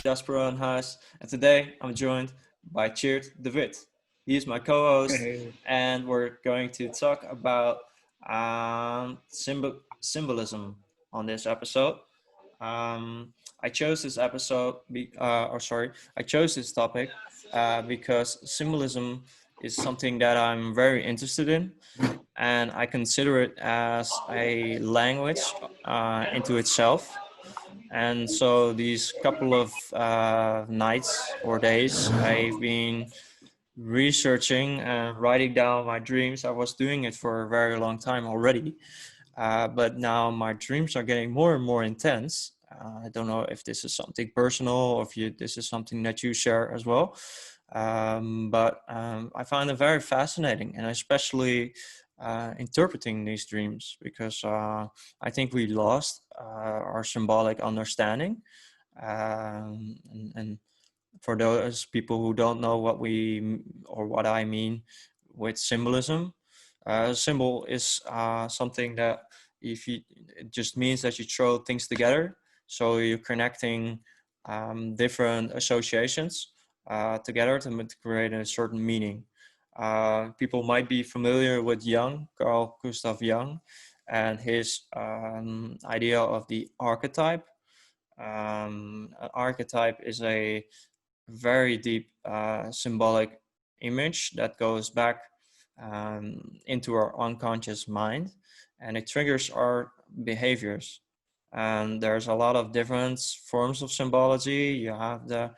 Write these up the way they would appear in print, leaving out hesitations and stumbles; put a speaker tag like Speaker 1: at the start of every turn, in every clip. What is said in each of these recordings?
Speaker 1: Jasper and Haas, and today I'm joined by Tjeerd de Wit. He is my co-host,
Speaker 2: Hey.
Speaker 1: and we're going to talk about symbolism on this episode. I chose this I chose this topic because symbolism is something that I'm very interested in, and I consider it as a language into itself. And so these couple of nights or days, I've been researching and writing down my dreams. I was doing it for a very long time already, but now my dreams are getting more and more intense. I don't know if this is something personal or if this is something that you share as well. But I find it very fascinating, and especially interpreting these dreams, because I think we lost our symbolic understanding. And for those people who don't know what I mean with symbolism, symbol is something that it just means that you throw things together. So you're connecting different associations together to create a certain meaning. People might be familiar with Carl Gustav Jung, and his idea of the archetype. An archetype is a very deep symbolic image that goes back into our unconscious mind, and it triggers our behaviors. And there's a lot of different forms of symbology. You have the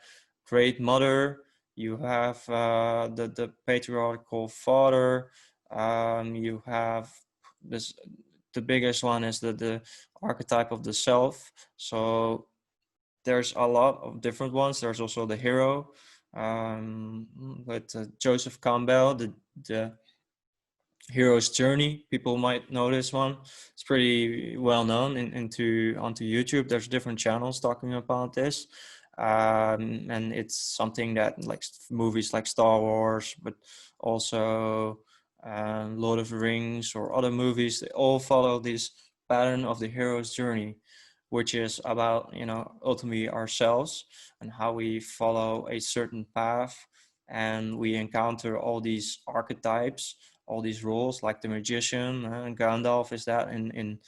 Speaker 1: great mother, you have the patriarchal father, you have this. The biggest one is the archetype of the self. So there's a lot of different ones. There's also the hero, with Joseph Campbell, the hero's journey. People might know this one. It's pretty well known onto YouTube. There's different channels talking about this, and it's something that, like movies like Star Wars, but also Lord of the Rings or other movies, they all follow this pattern of the hero's journey, which is about, ultimately ourselves and how we follow a certain path, and we encounter all these archetypes, all these roles, like the magician, and Gandalf is that in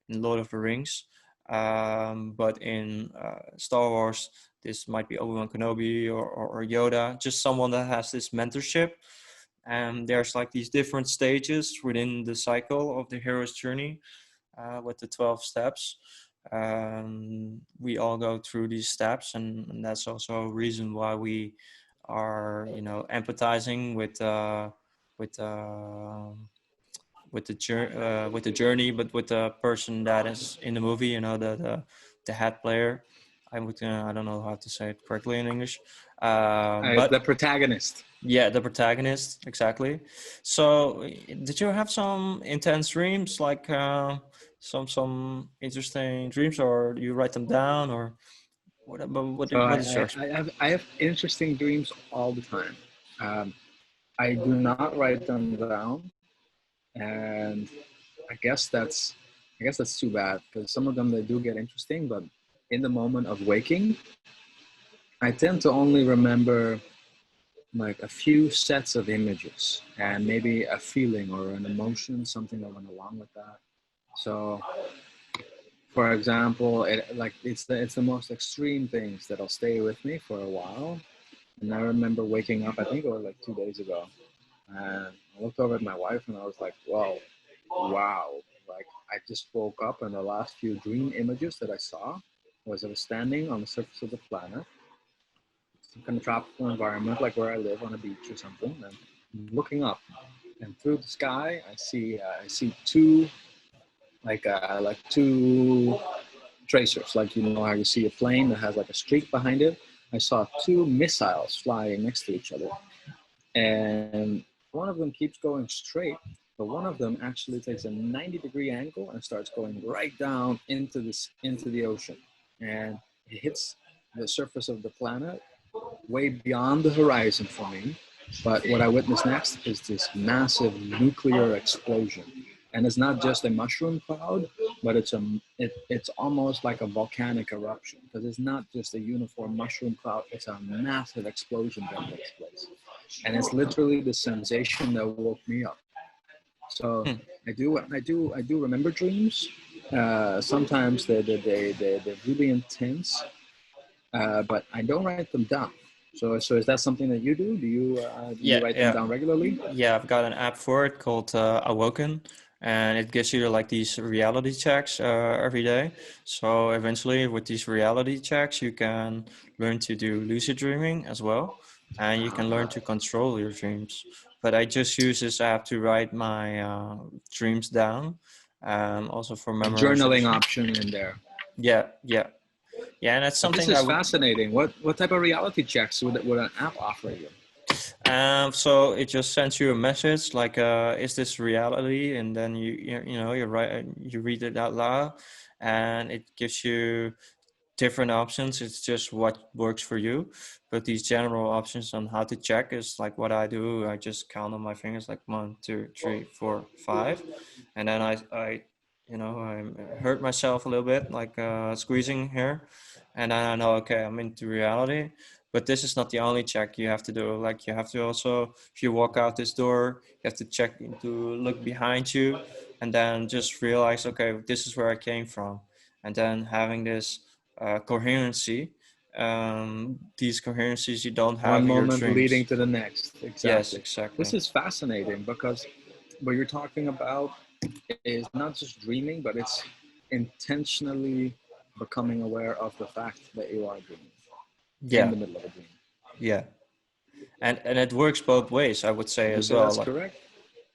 Speaker 1: Lord of the Rings. But in Star Wars, this might be Obi-Wan Kenobi or Yoda, just someone that has this mentorship. And there's like these different stages within the cycle of the hero's journey, with the 12 steps. We all go through these steps, and that's also a reason why we are, empathizing with with the journey, but with the person that is in the movie, the head player. I don't know how to say it correctly in English, but
Speaker 2: The protagonist.
Speaker 1: yeah, the protagonist, exactly. So, did you have some intense dreams, like some interesting dreams, or do you write them down, or
Speaker 2: So
Speaker 1: what is yours?
Speaker 2: I have interesting dreams all the time. I do not write them down, and I guess that's I guess that's too bad, because some of them they do get interesting, but in the moment of waking, I tend to only remember like a few sets of images and maybe a feeling or an emotion, something that went along with that. So, for example, it's the most extreme things that'll stay with me for a while. And I remember waking up, I think it was like 2 days ago, and I looked over at my wife and I was like, "Whoa, wow!" Like I just woke up, and the last few dream images that I saw was I was standing on the surface of the planet, some kind of tropical environment, like where I live on a beach or something, and looking up, and through the sky, I see two like two tracers, like how you see a plane that has like a streak behind it. I saw two missiles flying next to each other, and one of them keeps going straight, but one of them actually takes a 90-degree angle and starts going right down into the ocean, and it hits the surface of the planet way beyond the horizon for me. But what I witnessed next is this massive nuclear explosion. And it's not just a mushroom cloud, but it's almost like a volcanic eruption because it's not just a uniform mushroom cloud. It's a massive explosion that takes place, and it's literally the sensation that woke me up. So
Speaker 1: Hmm.
Speaker 2: I do remember dreams. Sometimes they're really intense, but I don't write them down. So is that something that you do? Do you
Speaker 1: Yeah,
Speaker 2: write them
Speaker 1: yeah.
Speaker 2: down regularly?
Speaker 1: Yeah, I've got an app for it called Awoken, and it gives you like these reality checks every day. So eventually, with these reality checks, you can learn to do lucid dreaming as well, and you can learn to control your dreams. But I just use this app to write my dreams down, also for
Speaker 2: A journaling
Speaker 1: memorization.
Speaker 2: option in there.
Speaker 1: Yeah, yeah, yeah, and that's
Speaker 2: But this
Speaker 1: something
Speaker 2: is
Speaker 1: I would.
Speaker 2: fascinating. What type of reality checks would an app offer you?
Speaker 1: So it just sends you a message like, "Is this reality?" And then you write, you read it out loud, and it gives you different options. It's just what works for you. But these general options on how to check is like what I do. I just count on my fingers like 1, 2, 3, 4, 5, and then I hurt myself a little bit, like squeezing here, and then I know, okay, I'm into reality. But this is not the only check you have to do. Like you have to also, if you walk out this door, you have to check to look behind you, and then just realize, okay, this is where I came from, and then having this coherency. These coherencies you don't
Speaker 2: One
Speaker 1: have in your
Speaker 2: moment leading
Speaker 1: dreams.
Speaker 2: to the next.
Speaker 1: Yes,
Speaker 2: Exactly. This
Speaker 1: exactly.
Speaker 2: is fascinating because what you're talking about is not just dreaming, but it's intentionally becoming aware of the fact that you are dreaming in
Speaker 1: Yeah,
Speaker 2: the middle of a dream.
Speaker 1: yeah, and it works both ways, I would say
Speaker 2: Would you
Speaker 1: as
Speaker 2: say
Speaker 1: well.
Speaker 2: that's
Speaker 1: Like,
Speaker 2: correct?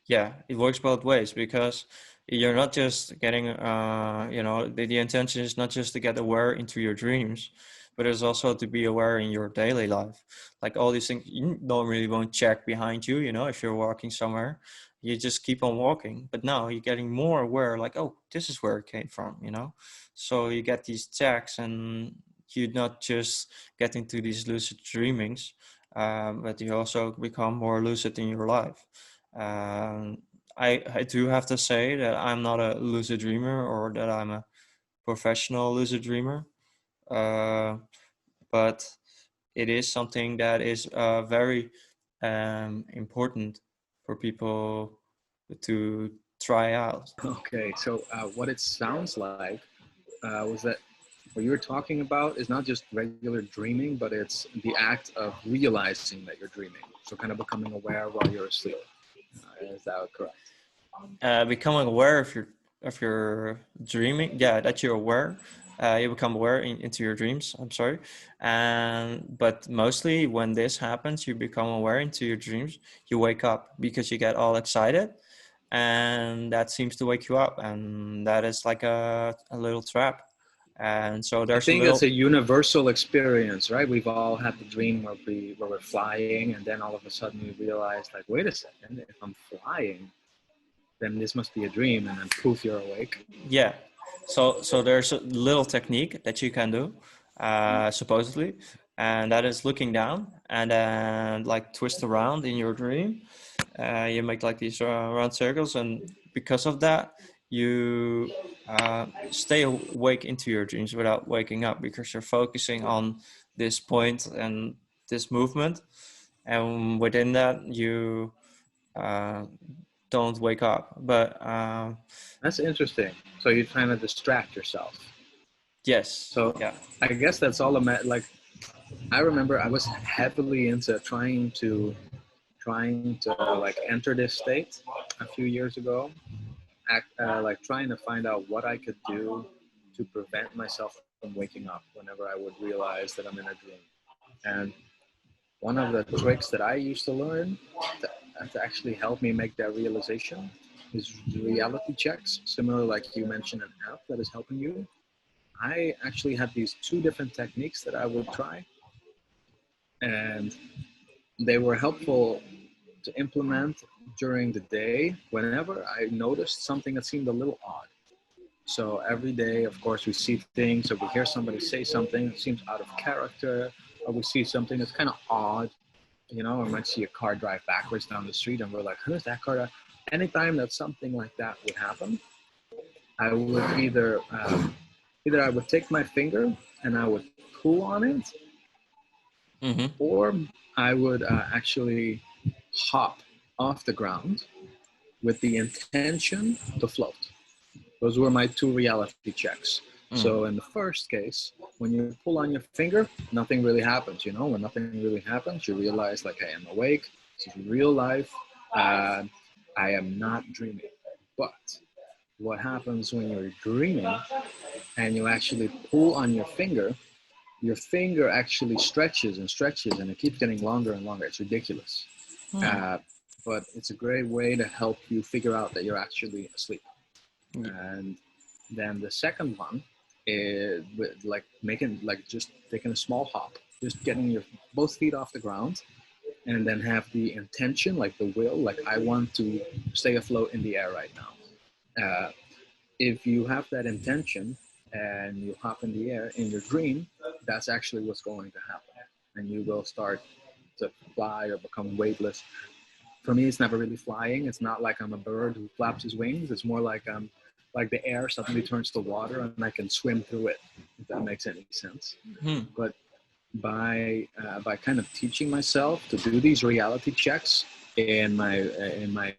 Speaker 1: yeah, it works both ways because you're not just getting, the intention is not just to get aware into your dreams, but it's also to be aware in your daily life. Like all these things, you normally won't check behind you, if you're walking somewhere, you just keep on walking. But now you're getting more aware, like, oh, this is where it came from. So you get these checks and you're not just getting to these lucid dreamings, but you also become more lucid in your life. um, I do have to say that I'm not a lucid dreamer or that I'm a professional lucid dreamer, uh, but it is something that is very important for people to try out.
Speaker 2: Okay, so what it sounds like was that what you're talking about is not just regular dreaming, but it's the act of realizing that you're dreaming. So, kind of becoming aware while you're asleep. Is that correct?
Speaker 1: Becoming aware of your dreaming, yeah, that you're aware. You become aware into your dreams, I'm sorry. And but mostly when this happens, you become aware into your dreams, you wake up because you get all excited, and that seems to wake you up, and that is like a little trap. And so
Speaker 2: I
Speaker 1: there's a
Speaker 2: think that's
Speaker 1: little.
Speaker 2: a universal experience, right? We've all had the dream where we're flying, and then all of a sudden we realize, like, wait a second, if I'm flying, then this must be a dream, and then poof, you're awake.
Speaker 1: Yeah. So there's a little technique that you can do, supposedly, and that is looking down and then like twist around in your dream. You make like these round circles, and because of that, you stay awake into your dreams without waking up because you're focusing on this point and this movement, and within that, you uh, don't wake up. But
Speaker 2: That's interesting. So you kind of distract yourself.
Speaker 1: yes,
Speaker 2: So
Speaker 1: yeah.
Speaker 2: I guess that's all like I remember I was heavily into trying to like enter this state a few years ago, like trying to find out what I could do to prevent myself from waking up whenever I would realize that I'm in a dream. And one of the tricks that I used to learn to actually help me make that realization is reality checks, similar like you mentioned an app that is helping you. I actually had these two different techniques that I would try, and they were helpful to implement during the day whenever I noticed something that seemed a little odd. So every day, of course, we see things, or we hear somebody say something that seems out of character, or we see something that's kind of odd. We might see a car drive backwards down the street, and we're like, "Who's that car?" Anytime that something like that would happen, I would either I would take my finger and I would pull on it,
Speaker 1: Mm-hmm.
Speaker 2: or I would actually hop off the ground with the intention to float. Those were my two reality checks.
Speaker 1: Mm.
Speaker 2: So in the first case, when you pull on your finger, nothing really happens. You know, when nothing really happens, you realize like I am awake. This is real life. Uh, I am not dreaming. But what happens when you're dreaming and you actually pull on your finger actually stretches and stretches and it keeps getting longer and longer. It's ridiculous.
Speaker 1: Hmm.
Speaker 2: Uh, but it's a great way to help you figure out that you're actually asleep.
Speaker 1: Yeah.
Speaker 2: And then the second one is with like making like just taking a small hop, just getting your both feet off the ground, and then have the intention, like the will, like I want to stay afloat in the air right now. If you have that intention and you hop in the air in your dream, that's actually what's going to happen, and you will start to fly or become weightless. For me, it's never really flying. It's not like I'm a bird who flaps his wings. It's more like the air suddenly turns to water and I can swim through it, if that makes any sense.
Speaker 1: Hmm.
Speaker 2: But by kind of teaching myself to do these reality checks in my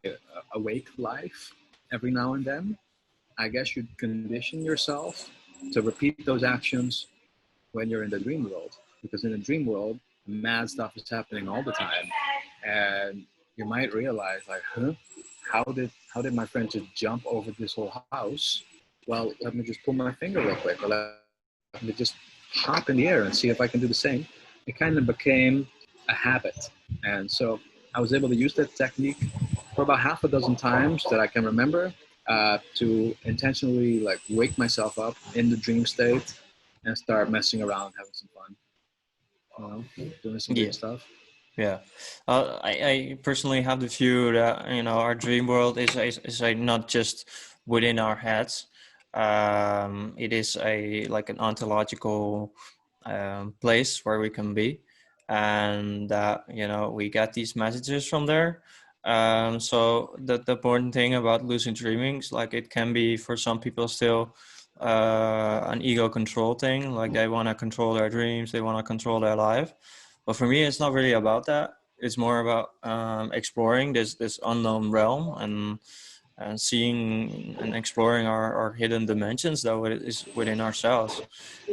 Speaker 2: awake life every now and then, I guess you condition yourself to repeat those actions when you're in the dream world. Because in the dream world, mad stuff is happening all the time, and you might realize like, huh, how did my friend just jump over this whole house? Well, let me just pull my finger real quick, or let me just hop in the air and see if I can do the same. It kind of became a habit, and so I was able to use that technique for about half a dozen times that I can remember, to intentionally like wake myself up in the dream state and start messing around, having some fun, doing some
Speaker 1: Yeah.
Speaker 2: weird stuff.
Speaker 1: Yeah. I personally have the view that, our dream world is not just within our heads. It is a like an ontological place where we can be, and that, we get these messages from there. So the important thing about lucid dreaming is like it can be for some people still an ego control thing, like they want to control their dreams, they want to control their life. But for me, it's not really about that. It's more about exploring this unknown realm, and seeing and exploring our hidden dimensions, though it is within ourselves.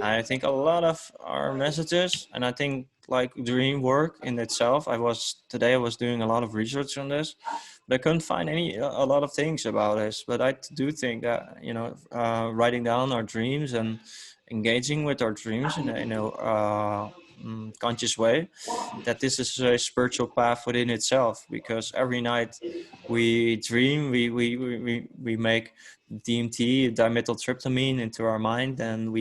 Speaker 1: I think a lot of our messages, and I think like dream work in itself, I was doing a lot of research on this, but I couldn't find a lot of things about this. But I do think that, writing down our dreams and engaging with our dreams in a conscious way, that this is a spiritual path within itself, because every night we dream, we make DMT, dimethyltryptamine, into our mind, and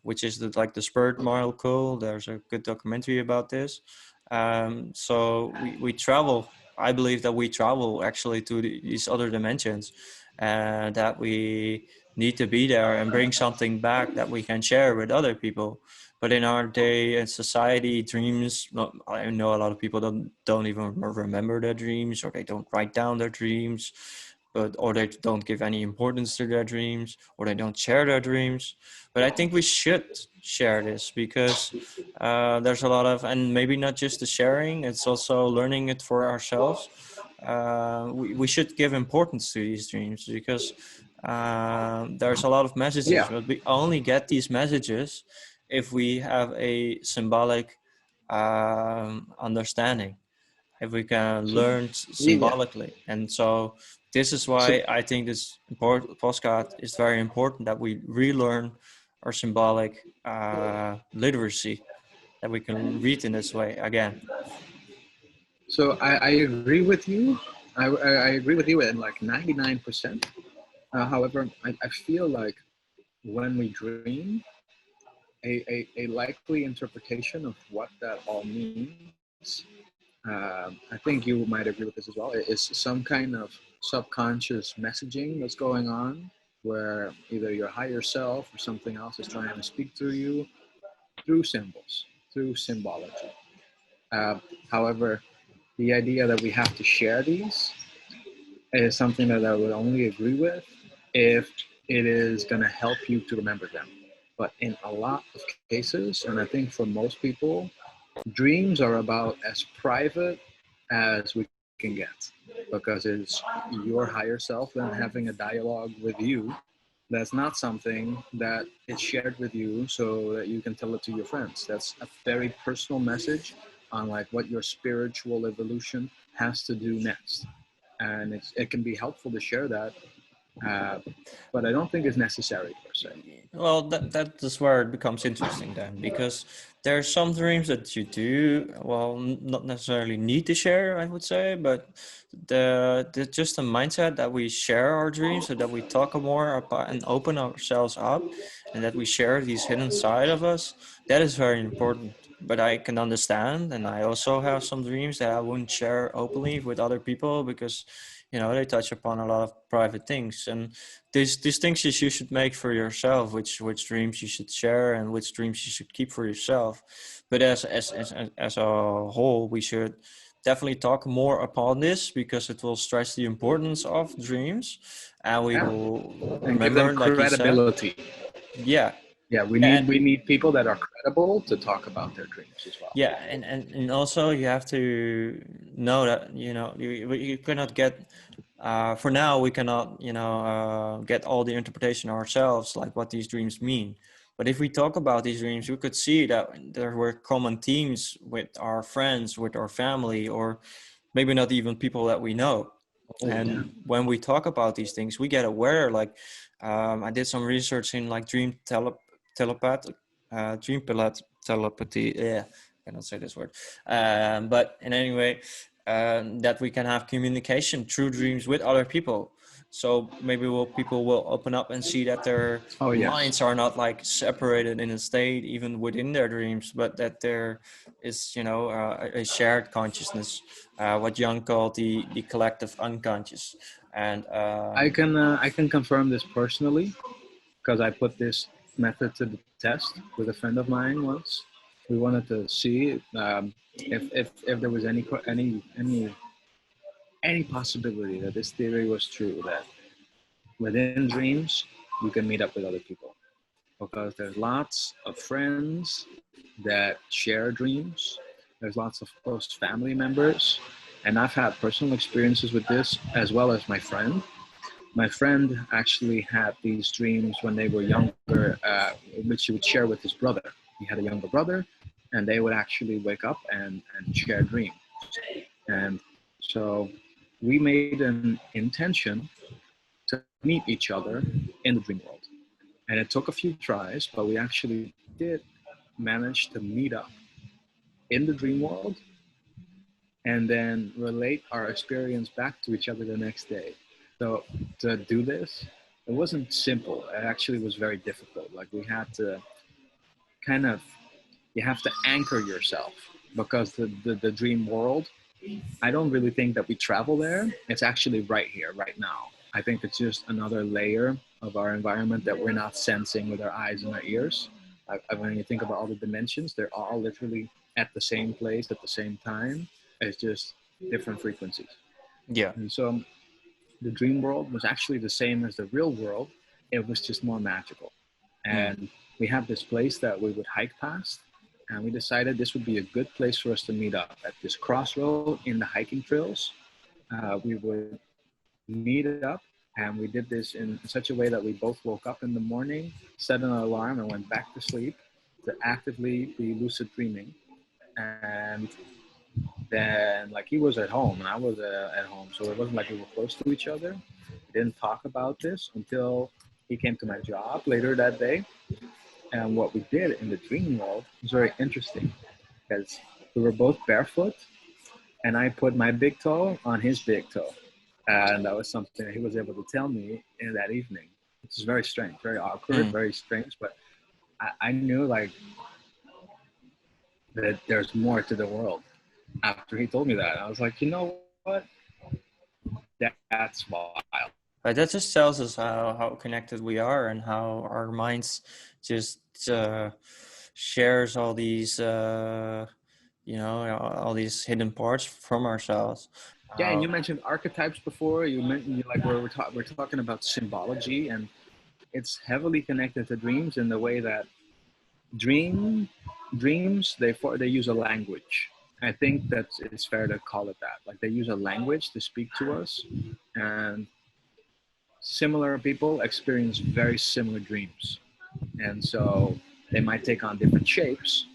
Speaker 1: which is like the spirit molecule. There's a good documentary about this. So we travel. I believe that we travel actually to these other dimensions, and that we need to be there and bring something back that we can share with other people. But in our day and society, dreams, I know a lot of people don't even remember their dreams, or they don't write down their dreams, or they don't give any importance to their dreams, or they don't share their dreams. But I think we should share this, because there's a lot of, and maybe not just the sharing, it's also learning it for ourselves. We should give importance to these dreams, because there's a lot of messages,
Speaker 2: Yeah,
Speaker 1: but we only get these messages if we have a symbolic understanding, if we can
Speaker 2: so
Speaker 1: learn
Speaker 2: yeah,
Speaker 1: symbolically. And so this is
Speaker 2: so
Speaker 1: why I think this postcard is very important, that we relearn our symbolic literacy, that we can read in this way again.
Speaker 2: I agree with you. I agree with you in like 99%. However, I feel like when we dream, a likely interpretation of what that all means, I think you might agree with this as well, is some kind of subconscious messaging that's going on, where either your higher self or something else is trying to speak to you through symbols, through symbology. Uh, However, the idea that we have to share these is something that I would only agree with if it is going to help you to remember them. But in a lot of cases, and I think for most people, dreams are about as private as we can get because it's your higher self then having a dialogue with you. That's not something that is shared with you so that you can tell it to your friends. That's a very personal message on like what your spiritual evolution has to do next. And it can be helpful to share that, uh, but I don't think it's necessary per se.
Speaker 1: Well, that is where it becomes interesting then, because there are some dreams that you do, well, not necessarily need to share, I would say, but the just a mindset that we share our dreams, so that we talk more about and open ourselves up, and that we share these hidden side of us, that is very important. But I can understand, and I also have some dreams that I wouldn't share openly with other people because, they touch upon a lot of private things, and these distinctions you should make for yourself, which dreams you should share and which dreams you should keep for yourself. But as a whole, we should definitely talk more upon this because it will stress the importance of dreams, and we
Speaker 2: Yeah,
Speaker 1: will
Speaker 2: and give them
Speaker 1: remember, like you said.
Speaker 2: credibility.
Speaker 1: Yeah.
Speaker 2: Yeah, we
Speaker 1: Yeah,
Speaker 2: need we need people that are credible to talk about their dreams as well.
Speaker 1: yeah, and also you have to know that you cannot get for now we cannot get all the interpretation ourselves, like what these dreams mean. But if we talk about these dreams, we could see that there were common themes with our friends, with our family, or maybe not even people that we know.
Speaker 2: Oh yeah.
Speaker 1: And when we talk about these things, we get aware. Like I did some research in like telepath, telepathy. Yeah, I cannot say this word. But in any way, that we can have communication through dreams with other people. So maybe people will open up and see that their
Speaker 2: Oh yes.
Speaker 1: minds are not like separated in a state even within their dreams, but that there is a shared consciousness, what Jung called the collective unconscious. And
Speaker 2: I can confirm this personally because I put this method to the test with a friend of mine once. We wanted to see if there was any possibility that this theory was true, that within dreams you can meet up with other people, because there's lots of friends that share dreams. There's lots of close family members, and I've had personal experiences with this as well as my friend. My friend actually had these dreams when they were younger, which he would share with his brother. He had a younger brother, and they would actually wake up and share dreams. And so we made an intention to meet each other in the dream world. And it took a few tries, but we actually did manage to meet up in the dream world and then relate our experience back to each other the next day. So to do this, it wasn't simple. It actually was very difficult. Like we had to kind of, you have to anchor yourself because the dream world, I don't really think that we travel there. It's actually right here, right now. I think it's just another layer of our environment that we're not sensing with our eyes and our ears. When you think about all the dimensions, they're all literally at the same place at the same time. It's just different frequencies.
Speaker 1: yeah.
Speaker 2: And so the dream world was actually the same as the real world. It was just more magical.
Speaker 1: Mm.
Speaker 2: And we had this place that we would hike past, and we decided this would be a good place for us to meet up at this crossroad in the hiking trails. We would meet up, and we did this in such a way that we both woke up in the morning, set an alarm, and went back to sleep to actively be lucid dreaming. And then, like, he was at home and I was at home, so it wasn't like we were close to each other. We didn't talk about this until he came to my job later that day. And what we did in the dream world was very interesting because we were both barefoot, and I put my big toe on his big toe. And that was something that he was able to tell me in that evening. It was very strange, very awkward,
Speaker 1: Mm.
Speaker 2: very strange. But I knew like that there's more to the world after he told me that. I was like, you know what? That's wild.
Speaker 1: But that just tells us how connected we are and how our minds just shares all these all these hidden parts from ourselves.
Speaker 2: Yeah, and
Speaker 1: Uh,
Speaker 2: you mentioned archetypes before. You mentioned like we're talking about symbology, and it's heavily connected to dreams in the way that dream dreams they use a language. I think that it's fair to call it that. Like they use a language to speak to us, and similar people experience very similar dreams. And so they might take on different shapes,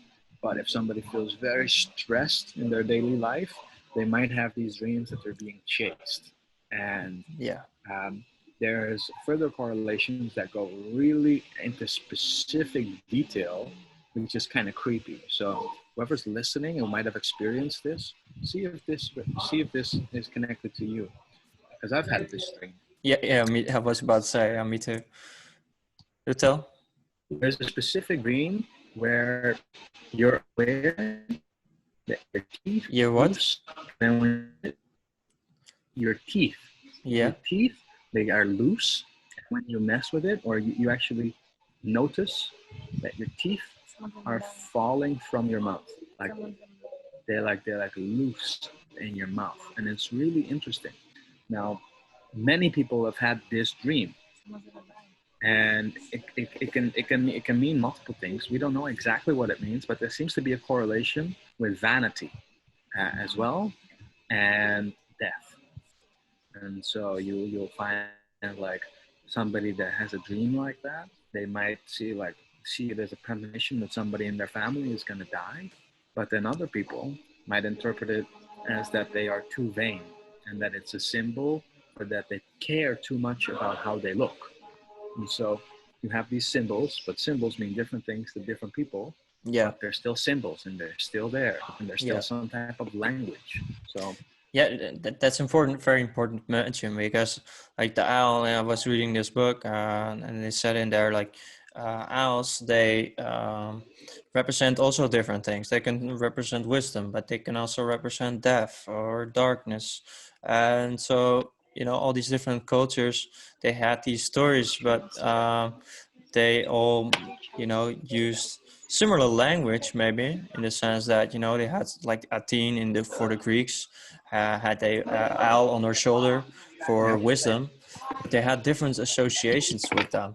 Speaker 2: but if somebody feels very stressed in their daily life, they might have these dreams that they're being chased. And
Speaker 1: Yeah.
Speaker 2: um, there's further correlations that go really into specific detail, which is kind of creepy. So whoever's listening who might have experienced this, see if this is connected to you, because I've had this dream.
Speaker 1: Yeah, yeah. I was about to say, me too. You tell?
Speaker 2: There's a specific dream where you're aware that your teeth
Speaker 1: You
Speaker 2: are
Speaker 1: what?
Speaker 2: loose, and when your teeth, your
Speaker 1: Yeah.
Speaker 2: teeth, they are loose. When you mess with it, or you actually notice that your teeth are falling from your mouth, like they're like loose in your mouth, and it's really interesting. Now, many people have had this dream, and it can mean multiple things. We don't know exactly what it means, but there seems to be a correlation with vanity as well, and death. And so you'll find like somebody that has a dream like that, they might see it as a premonition that somebody in their family is going to die, but then other people might interpret it as that they are too vain and that it's a symbol, or that they care too much about how they look. And so you have these symbols, but symbols mean different things to different people,
Speaker 1: Yeah.
Speaker 2: but they're still symbols and they're still there and there's still
Speaker 1: Yeah.
Speaker 2: some type of language. So
Speaker 1: Yeah, that's important, very important to mention, because like the owl, I was reading this book, and they said in there like owls, they represent also different things. They can represent wisdom, but they can also represent death or darkness. And so, all these different cultures, they had these stories, but they all, used similar language, maybe in the sense that, they had like Athene for the Greeks, had a owl on their shoulder for
Speaker 2: yeah,
Speaker 1: wisdom, but they had different associations with them.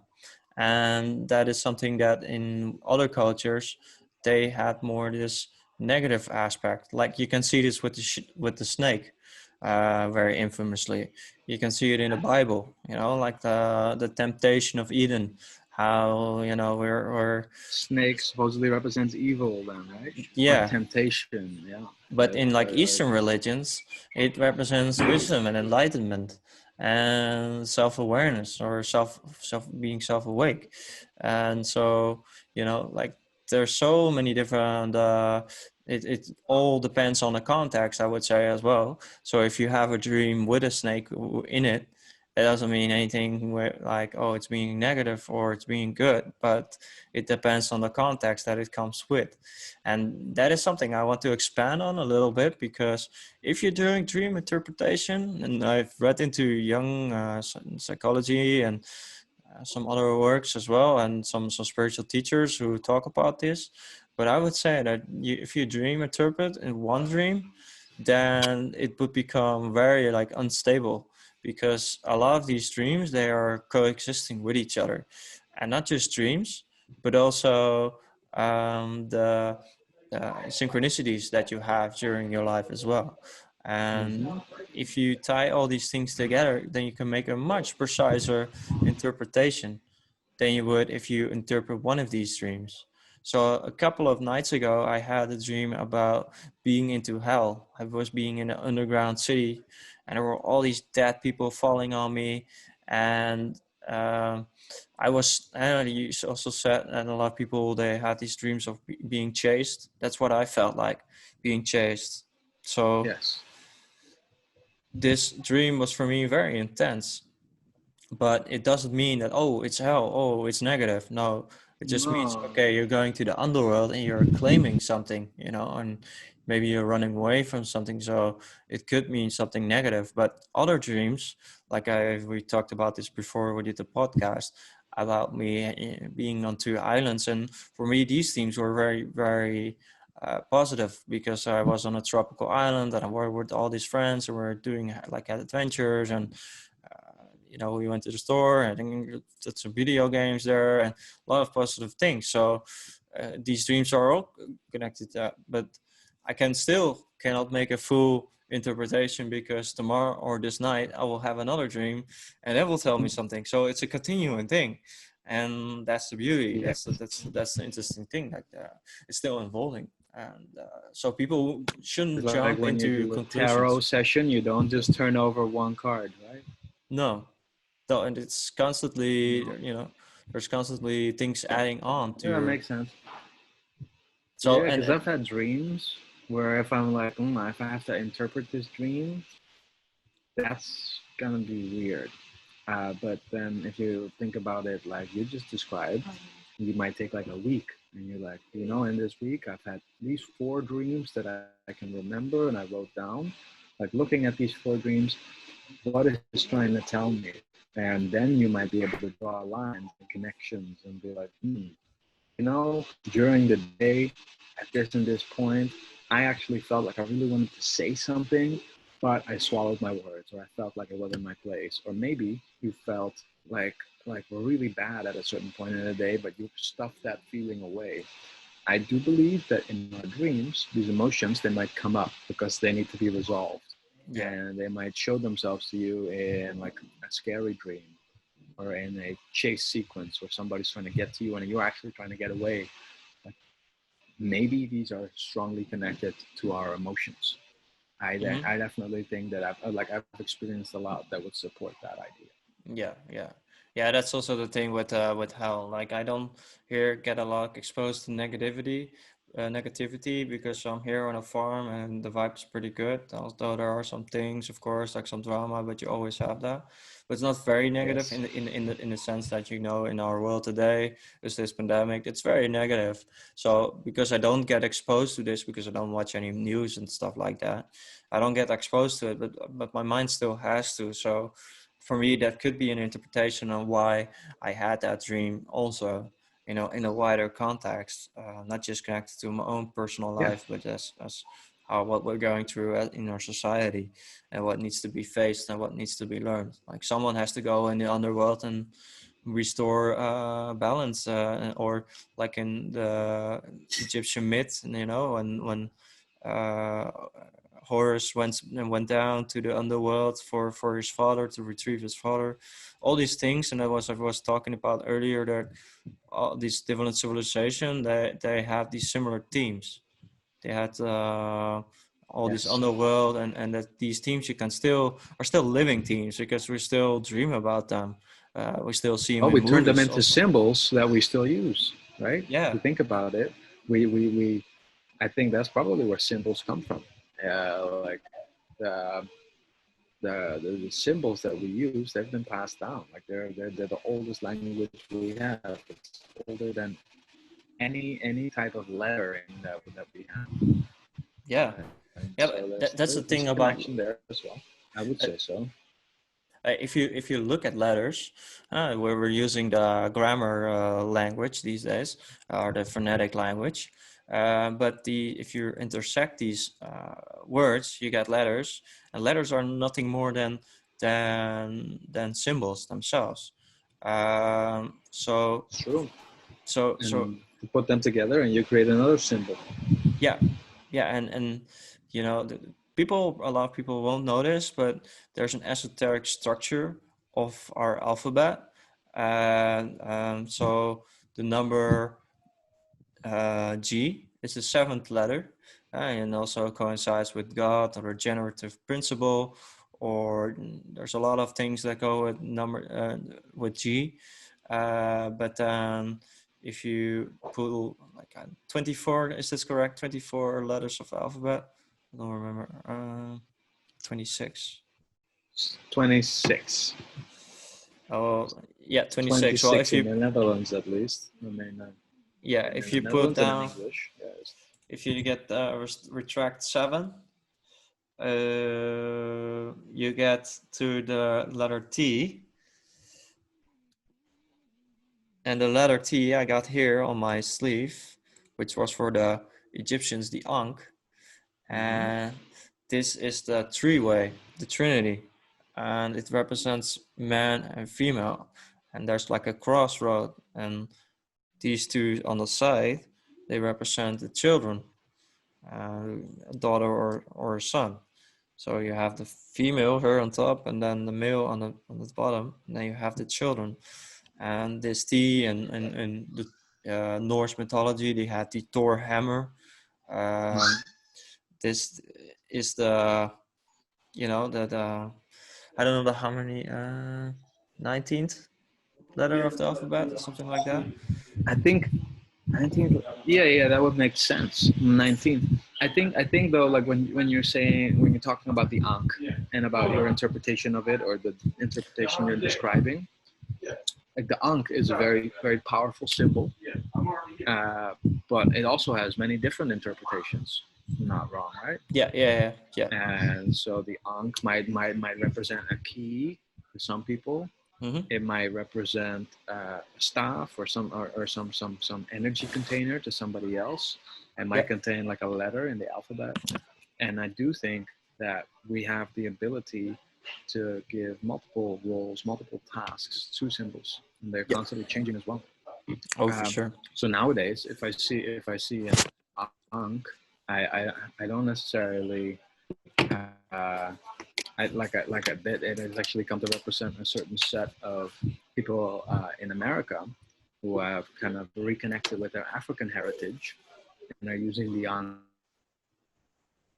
Speaker 1: And that is something that in other cultures, they had more this negative aspect. Like you can see this with with the snake, very infamously. You can see it in the Bible, like the temptation of Eden, how, we're
Speaker 2: snake supposedly represents evil then, right? Or
Speaker 1: yeah.
Speaker 2: temptation. Yeah,
Speaker 1: But in like
Speaker 2: I
Speaker 1: Eastern religions, it represents wisdom and enlightenment and self-awareness, or being self-awake. And so, like there's so many different it all depends on the context, I would say, as well. So if you have a dream with a snake in it, it doesn't mean anything where like, oh, it's being negative or it's being good, but it depends on the context that it comes with. And that is something I want to expand on a little bit, because if you're doing dream interpretation, and I've read into young psychology and some other works as well, and some spiritual teachers who talk about this. But I would say that if you dream interpret in one dream, then it would become very like unstable, because a lot of these dreams, they are coexisting with each other, and not just dreams, but also the synchronicities that you have during your life as well. And
Speaker 2: mm-hmm.
Speaker 1: if you tie all these things together, then you can make a much preciser interpretation than you would if you interpret one of these dreams. So a couple of nights ago, I had a dream about being into hell. I was being in an underground city, and there were all these dead people falling on me, and I don't know, you also said, and a lot of people, they had these dreams of being chased. That's what I felt like, being chased. So
Speaker 2: Yes.
Speaker 1: this dream was for me very intense, but it doesn't mean that, oh, it's hell, oh, it's negative. No, it just means,
Speaker 2: No.
Speaker 1: okay, you're going to the underworld and you're claiming something, and maybe you're running away from something. So it could mean something negative. But other dreams, like we talked about this before we did the podcast about me being on two islands, and for me these themes were very, very positive, because I was on a tropical island and I were with all these friends and we're doing like adventures, and we went to the store and did some video games there and a lot of positive things. So these dreams are all connected to that, but I cannot make a full interpretation, because tomorrow or this night I will have another dream and that will tell me something. So it's a continuing thing, and that's the beauty.
Speaker 2: Yeah.
Speaker 1: That's the interesting thing. Like it's still evolving, and so people shouldn't
Speaker 2: It's like
Speaker 1: jump
Speaker 2: when you
Speaker 1: into
Speaker 2: do a tarot
Speaker 1: conclusions.
Speaker 2: session, you don't just turn over one card, right?
Speaker 1: No, no, and it's constantly,
Speaker 2: No.
Speaker 1: there's constantly things adding on to
Speaker 2: Yeah, that
Speaker 1: your.
Speaker 2: makes sense.
Speaker 1: So
Speaker 2: Yeah,
Speaker 1: and,
Speaker 2: because
Speaker 1: and
Speaker 2: I've had dreams where if I'm like, if I have to interpret this dream, that's gonna be weird. But then if you think about it like you just described, you might take like a week, and you're like, in this week I've had these four dreams that I can remember, and I wrote down. Like looking at these four dreams, what is this trying to tell me? And then you might be able to draw lines and connections and be like, during the day at this and this point, I actually felt like I really wanted to say something, but I swallowed my words, or I felt like it wasn't my place. Or maybe you felt like we're really bad at a certain point in the day, but you stuffed that feeling away. I do believe that in our dreams, these emotions, they might come up because they need to be resolved,
Speaker 1: yeah,
Speaker 2: and they might show themselves to you in like a scary dream or in a chase sequence where somebody's trying to get to you and you're actually trying to get away. Like maybe these are strongly connected to our emotions.
Speaker 1: hmm
Speaker 2: I definitely think that I've experienced a lot that would support that idea.
Speaker 1: yeah, yeah, yeah. That's also the thing with hell. Like I don't here get a lot exposed to negativity, because I'm here on a farm and the vibe is pretty good. Although there are some things, of course, like some drama, but you always have that. But it's not very negative
Speaker 2: Yes.
Speaker 1: in the sense that, in our world today with this pandemic, it's very negative. So because I don't get exposed to this, because I don't watch any news and stuff like that, I don't get exposed to it. But my mind still has to. So for me, that could be an interpretation on why I had that dream also, in a wider context, not just connected to my own personal
Speaker 2: Yeah.
Speaker 1: life, but as how what we're going through in our society, and what needs to be faced and what needs to be learned. Like someone has to go in the underworld and restore balance, or like in the Egyptian myth, and when uh, Horus went down to the underworld for his father, to retrieve his father, all these things. And that was I was talking about earlier, that all these different civilization, they have these similar themes. They had all these
Speaker 2: Yes.
Speaker 1: underworld, and that these teams are still living teams, because we still dream about them. We still see them
Speaker 2: Well,
Speaker 1: in
Speaker 2: we turned them
Speaker 1: movies
Speaker 2: into
Speaker 1: also.
Speaker 2: symbols that we still use, right? If
Speaker 1: Yeah,
Speaker 2: you think about it, we I think that's probably where symbols come from. Like the, the symbols that we use, they've been passed down. Like they're the oldest language we have. It's older than any type of lettering that we have.
Speaker 1: yeah,
Speaker 2: And
Speaker 1: yeah.
Speaker 2: so
Speaker 1: That's the
Speaker 2: there's
Speaker 1: thing
Speaker 2: a
Speaker 1: about.
Speaker 2: connection there as well. I would say so.
Speaker 1: If you look at letters, where we're using the grammar language these days, or the phonetic language, but if you intersect these words, you get letters, and letters are nothing more than symbols themselves. So
Speaker 2: It's true.
Speaker 1: so
Speaker 2: And you put them together and you create another symbol.
Speaker 1: yeah, yeah, and a lot of people won't notice, but there's an esoteric structure of our alphabet, and so the number G is the seventh letter, and also coincides with God or regenerative principle, or there's a lot of things that go with G, but if you pull like 24, is this correct? 24 letters of alphabet. I don't remember. 26.
Speaker 2: 26.
Speaker 1: Oh, yeah, 26. Well,
Speaker 2: 26 in the Netherlands, at least. I mean
Speaker 1: if
Speaker 2: the
Speaker 1: you put
Speaker 2: Netherlands and in
Speaker 1: down,
Speaker 2: English. Yes.
Speaker 1: if you get retract 7, you get to the letter T, and the letter T I got here on my sleeve, which was for the Egyptians the Ankh,
Speaker 2: Mm-hmm.
Speaker 1: and this is the three-way, the Trinity. and it represents man and female, and there's like a crossroad, and these two on the side, they represent the children, a daughter or a son. So you have the female, her on top, and then the male on the bottom, and then you have the children. And this T and the Norse mythology, they had the Thor hammer. This is the, the I don't know the how many 19th letter of the alphabet or something like that.
Speaker 2: I think 19th. Yeah, that would make sense. 19th. I think though, like when you're saying, when you're talking about the Ankh and about your interpretation of it, or the interpretation you're describing, like the Ankh is a very very powerful symbol, uh, but it also has many different interpretations. Not wrong, right?
Speaker 1: Yeah.
Speaker 2: And so the Ankh might represent a key to some people.
Speaker 1: Mm-hmm.
Speaker 2: It might represent a staff or some energy container to somebody else. It might contain like a letter in the alphabet. And I do think that we have the ability to give multiple roles, multiple tasks to symbols, and they're constantly changing as well.
Speaker 1: Oh, for sure.
Speaker 2: So nowadays, if I see an Ankh, I don't necessarily it has actually come to represent a certain set of people in America who have kind of reconnected with their African heritage and are using the Ankh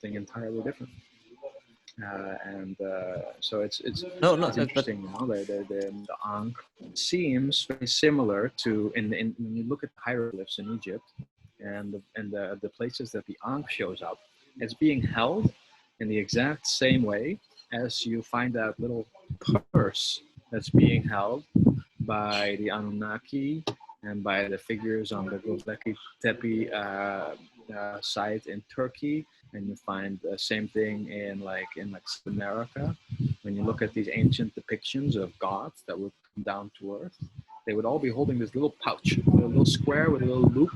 Speaker 2: thing entirely different. So it's
Speaker 1: No,
Speaker 2: it's interesting, the Ankh seems very similar to when you look at the hieroglyphs in Egypt and the places that the Ankh shows up, it's being held in the exact same way as you find that little purse that's being held by the Anunnaki and by the figures on the Göbekli Tepe site in Turkey, and you find the same thing in South America. When you look at these ancient depictions of gods that would come down to earth, they would all be holding this little pouch, a little square with a little loop,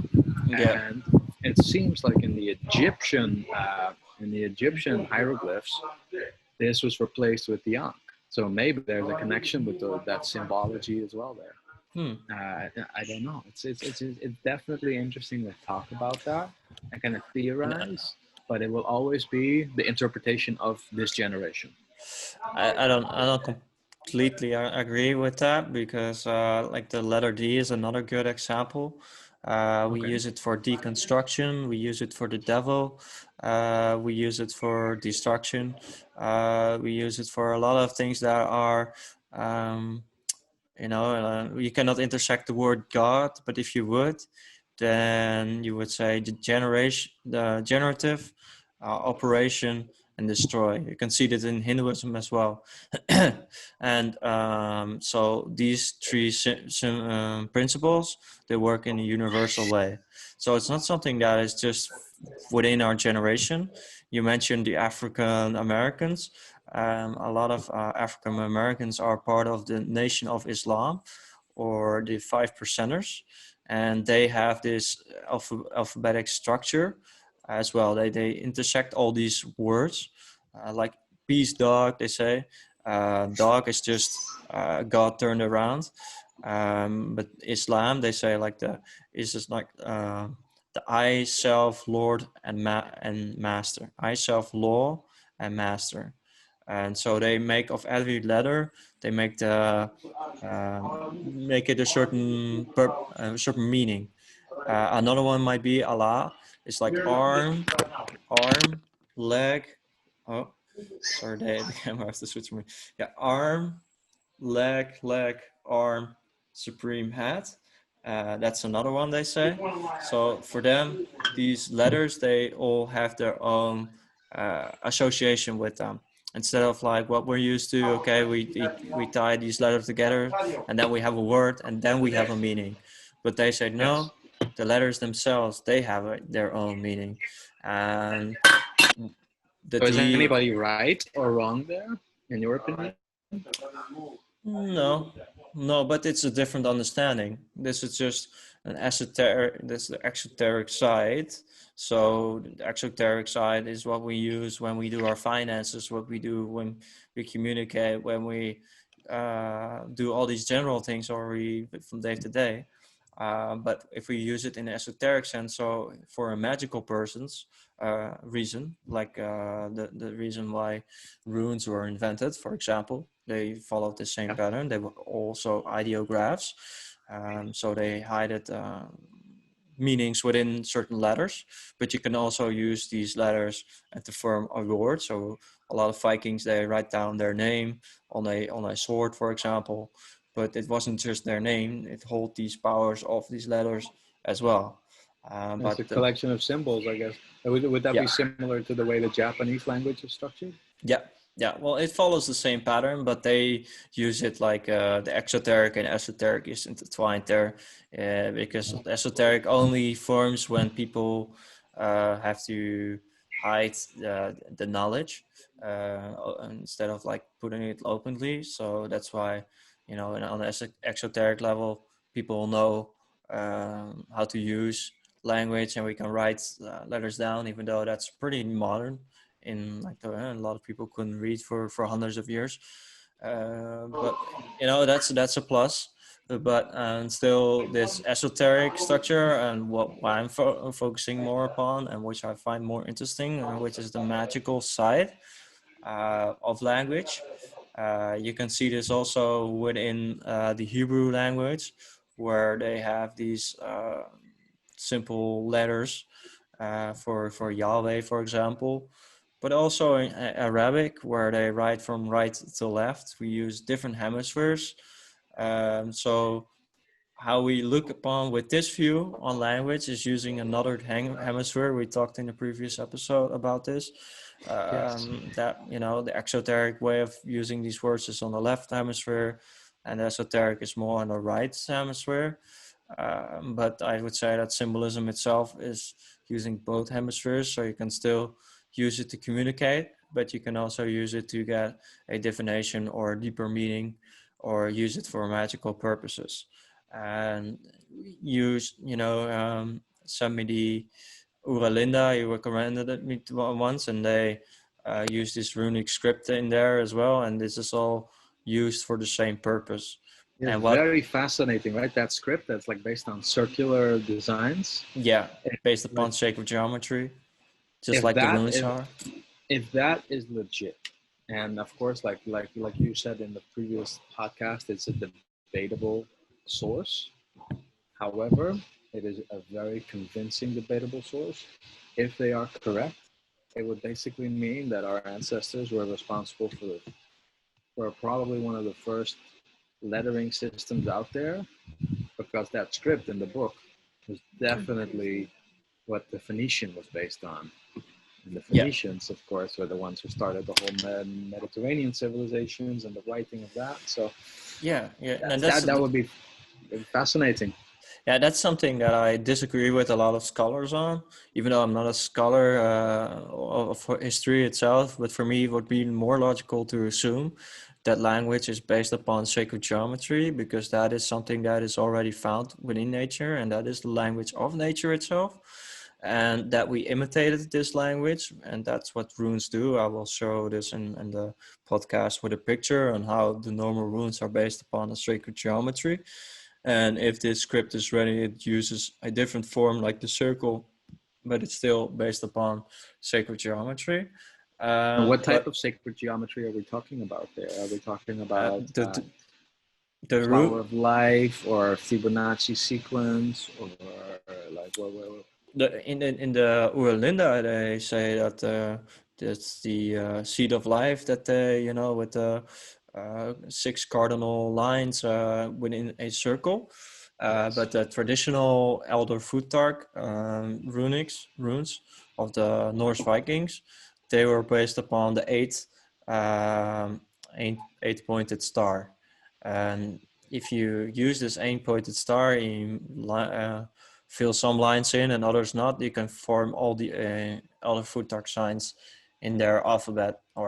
Speaker 2: and it seems like in the Egyptian hieroglyphs, this was replaced with the Ankh. So maybe there's a connection with that symbology as well there. I don't know. It's definitely interesting to talk about that and kind of theorize, but it will always be the interpretation of this generation.
Speaker 1: I don't completely agree with that, because like the letter D is another good example. We use it for deconstruction. We use it for the devil. We use it for destruction. We use it for a lot of things that are, you cannot intersect the word God, but if you would, then you would say the generative, operation, and destroy. You can see that in Hinduism as well. And so these three principles, they work in a universal way. So it's not something that is just within our generation. You mentioned the African Americans. A lot of African Americans are part of the Nation of Islam, or the 5%ers, and they have this alphabetic structure as well. They intersect all these words, like peace dog, they say. Dog is just God turned around. But Islam, they say like is just like the I, self, Lord, and master. I, self, law, and master. And so they make of every letter, they make make it a certain meaning. Another one might be Allah. It's like arm, leg. Oh, sorry, the camera has to switch me. Yeah, arm, leg, arm, supreme head. That's another one they say. So for them, these letters, they all have their own association with them. Instead of like what we're used to, okay, we tie these letters together, and then we have a word, and then we have a meaning. But they say no, the letters themselves, they have their own meaning. And the
Speaker 2: So is
Speaker 1: D,
Speaker 2: anybody right or wrong there, in your opinion?
Speaker 1: no, but it's a different understanding. This is just an esoteric, that's the exoteric side. So the exoteric side is what we use when we do our finances, what we do when we communicate, when we do all these general things or we from day to day. But if we use it in an esoteric sense, so for a magical person's reason, like the reason why runes were invented, for example, they followed the same
Speaker 2: Yeah.
Speaker 1: pattern. They were also ideographs, so they hide it. Meanings within certain letters, but you can also use these letters to form a word. So a lot of Vikings, they write down their name on a sword, for example, but it wasn't just their name; it holds these powers of these letters as well.
Speaker 2: It's a
Speaker 1: But
Speaker 2: collection of symbols, I guess. Would that be
Speaker 1: yeah,
Speaker 2: similar to the way the Japanese language is structured?
Speaker 1: yeah, yeah. Well, it follows the same pattern, but they use it like the exoteric and esoteric is intertwined there, because esoteric only forms when people have to hide the knowledge instead of like putting it openly. So that's why, on the exoteric level, people know how to use language, and we can write letters down, even though that's pretty modern in like a lot of people couldn't read for hundreds of years, but that's a plus. But still this esoteric structure and what I'm focusing more upon and which I find more interesting, which is the magical side of language. You can see this also within the Hebrew language, where they have these simple letters for Yahweh, for example, but also in Arabic, where they write from right to left. We use different hemispheres. So how we look upon with this view on language is using another hemisphere. We talked in the previous episode about this.
Speaker 2: Yes.
Speaker 1: That the exoteric way of using these words is on the left hemisphere, and the esoteric is more on the right hemisphere. But I would say that symbolism itself is using both hemispheres, so you can still use it to communicate, but you can also use it to get a divination or a deeper meaning, or use it for magical purposes. And use, send me the Uralinda, you recommended it me once, and they use this runic script in there as well, and this is all used for the same purpose.
Speaker 2: It's
Speaker 1: And what
Speaker 2: very fascinating, right? That script that's like based on circular designs.
Speaker 1: Yeah, based
Speaker 2: Like
Speaker 1: upon sacred geometry, just
Speaker 2: if
Speaker 1: like the
Speaker 2: that
Speaker 1: runes
Speaker 2: if
Speaker 1: are.
Speaker 2: if that is legit, and of course, like you said in the previous podcast, it's a debatable source. However, it is a very convincing debatable source. If they are correct, it would basically mean that our ancestors were responsible for probably one of the first lettering systems out there, because that script in the book was definitely what the Phoenician was based on. And the
Speaker 1: Yeah,
Speaker 2: Phoenicians, of course, were the ones who started the whole Mediterranean civilizations and the writing of that. So
Speaker 1: yeah, and
Speaker 2: that would be fascinating.
Speaker 1: yeah, that's something that I disagree with a lot of scholars on. Even though I'm not a scholar of history itself, but for me, it would be more logical to assume that language is based upon sacred geometry, because that is something that is already found within nature, and that is the language of nature itself. And that we imitated this language, and that's what runes do. I will show this in the podcast with a picture on how the normal runes are based upon a sacred geometry. And if this script is ready, it uses a different form like the circle, but it's still based upon sacred geometry.
Speaker 2: And what type
Speaker 1: But
Speaker 2: of sacred geometry are we talking about there? Are we talking
Speaker 1: uh,
Speaker 2: about
Speaker 1: the, the the
Speaker 2: flower
Speaker 1: root
Speaker 2: of life or Fibonacci sequence, or like what?
Speaker 1: in the Uralinda, they say that that's the seed of life, that they, with the six cardinal lines within a circle.
Speaker 2: Yes.
Speaker 1: But the traditional Elder Futhark runes of the Norse Vikings, they were based upon the um, eight-pointed star. And if you use this eight-pointed star, you fill some lines in and others not, you can form all the Elder Futhark signs in their alphabet, I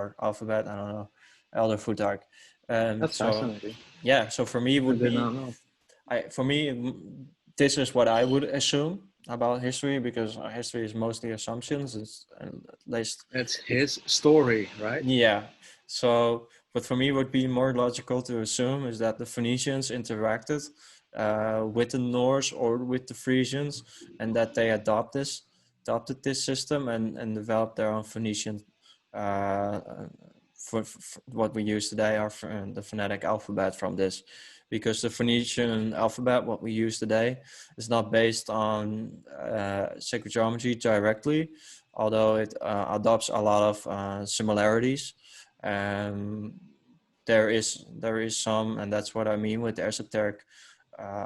Speaker 1: don't know, Elder Futhark.
Speaker 2: That's
Speaker 1: So
Speaker 2: fascinating.
Speaker 1: yeah, so for me it
Speaker 2: I
Speaker 1: would
Speaker 2: did
Speaker 1: be
Speaker 2: not know.
Speaker 1: for me this is what I would assume about history, because history is mostly assumptions. It's at least
Speaker 2: It's his story, right?
Speaker 1: yeah. So, but for me, what would be more logical to assume is that the Phoenicians interacted with the Norse or with the Frisians, and that they adopted this system and developed their own Phoenician. For what we use today, are the phonetic alphabet from this, because the Phoenician alphabet, what we use today, is not based on sacred geometry directly, although it adopts a lot of similarities. Um, there is some, and that's what I mean with the esoteric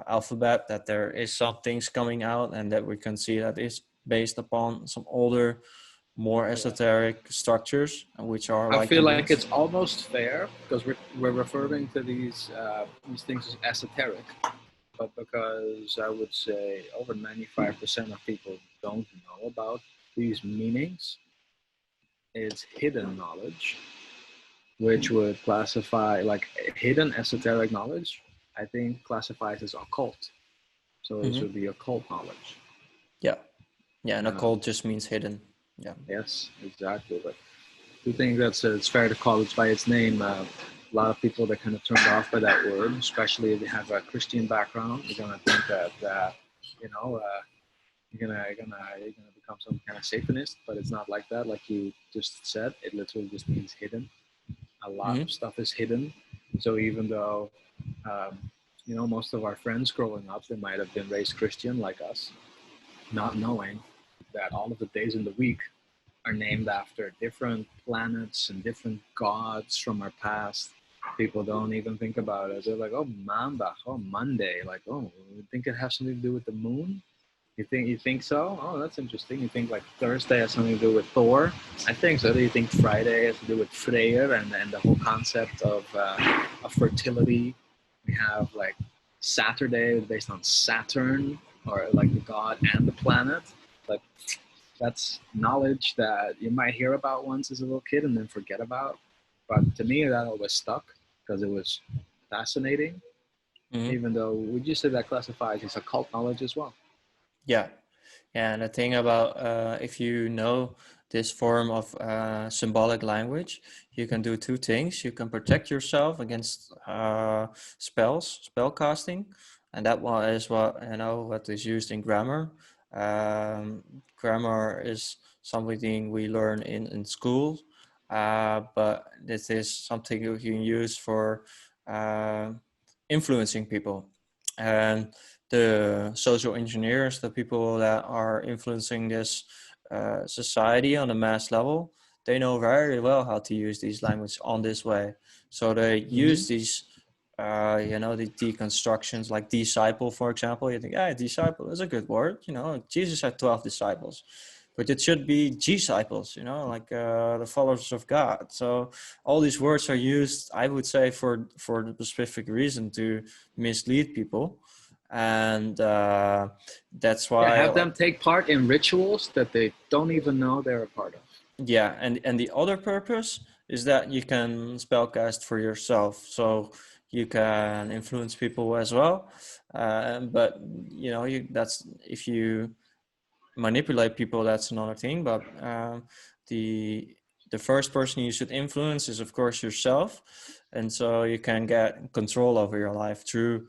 Speaker 1: alphabet, that there is some things coming out, and that we can see that is based upon some older, more esoteric structures, which are
Speaker 2: I
Speaker 1: like
Speaker 2: feel
Speaker 1: the
Speaker 2: like
Speaker 1: runes.
Speaker 2: it's almost fair because we're referring to these things as esoteric, but because I would say over 95% of people don't know about these meanings, it's hidden knowledge, which would classify like hidden esoteric knowledge. I think classifies as occult. So this would
Speaker 1: Hmm.
Speaker 2: be occult knowledge.
Speaker 1: Yeah, yeah, and
Speaker 2: Um,
Speaker 1: occult just means hidden. Yeah.
Speaker 2: yes, exactly. But I think that's it's fair to call it by its name. A lot of people that kind of turned off by that word, especially if they have a Christian background, they're gonna think that you know you're gonna become some kind of Satanist, but it's not like that. Like you just said, it literally just means hidden. A lot of
Speaker 1: Hmm.
Speaker 2: stuff is hidden. So even though um, most of our friends growing up, they might have been raised Christian like us, not knowing that all of the days in the week are named after different planets and different gods from our past. People don't even think about it. They're like, oh, Mamba, oh, Monday. Like, oh, you think it has something to do with the moon? You think so? Oh, that's interesting. You think like Thursday has something to do with Thor? I think so. Do you think Friday has to do with Freyr and the whole concept of fertility? We have like Saturday based on Saturn or like the god and the planet. Like that's knowledge that you might hear about once as a little kid and then forget about. But to me, that always stuck because it was fascinating.
Speaker 1: Hmm.
Speaker 2: Even though, would you say that classifies as occult knowledge as well?
Speaker 1: Yeah. Yeah, and the thing about if you know this form of symbolic language, you can do two things. You can protect yourself against spell casting, and that one is what is used in grammar. Grammar is something we learn in school, but this is something you can use for uh, influencing people. And the social engineers, the people that are influencing this society on a mass level, they know very well how to use these language on this way. So they
Speaker 2: Mm-hmm.
Speaker 1: use these, the deconstructions, like disciple, for example. You think, yeah, disciple is a good word. Jesus had 12 disciples, but it should be disciples, like the followers of God. So all these words are used, I would say, for the specific reason to mislead people, and that's
Speaker 2: Yeah,
Speaker 1: why,
Speaker 2: have
Speaker 1: like,
Speaker 2: them take part in rituals that they don't even know they're a part of.
Speaker 1: yeah, and the other purpose is that you can spellcast for yourself, so you can influence people as well. But that's if you manipulate people, that's another thing. But the the first person you should influence is, of course, yourself, and so you can get control over your life through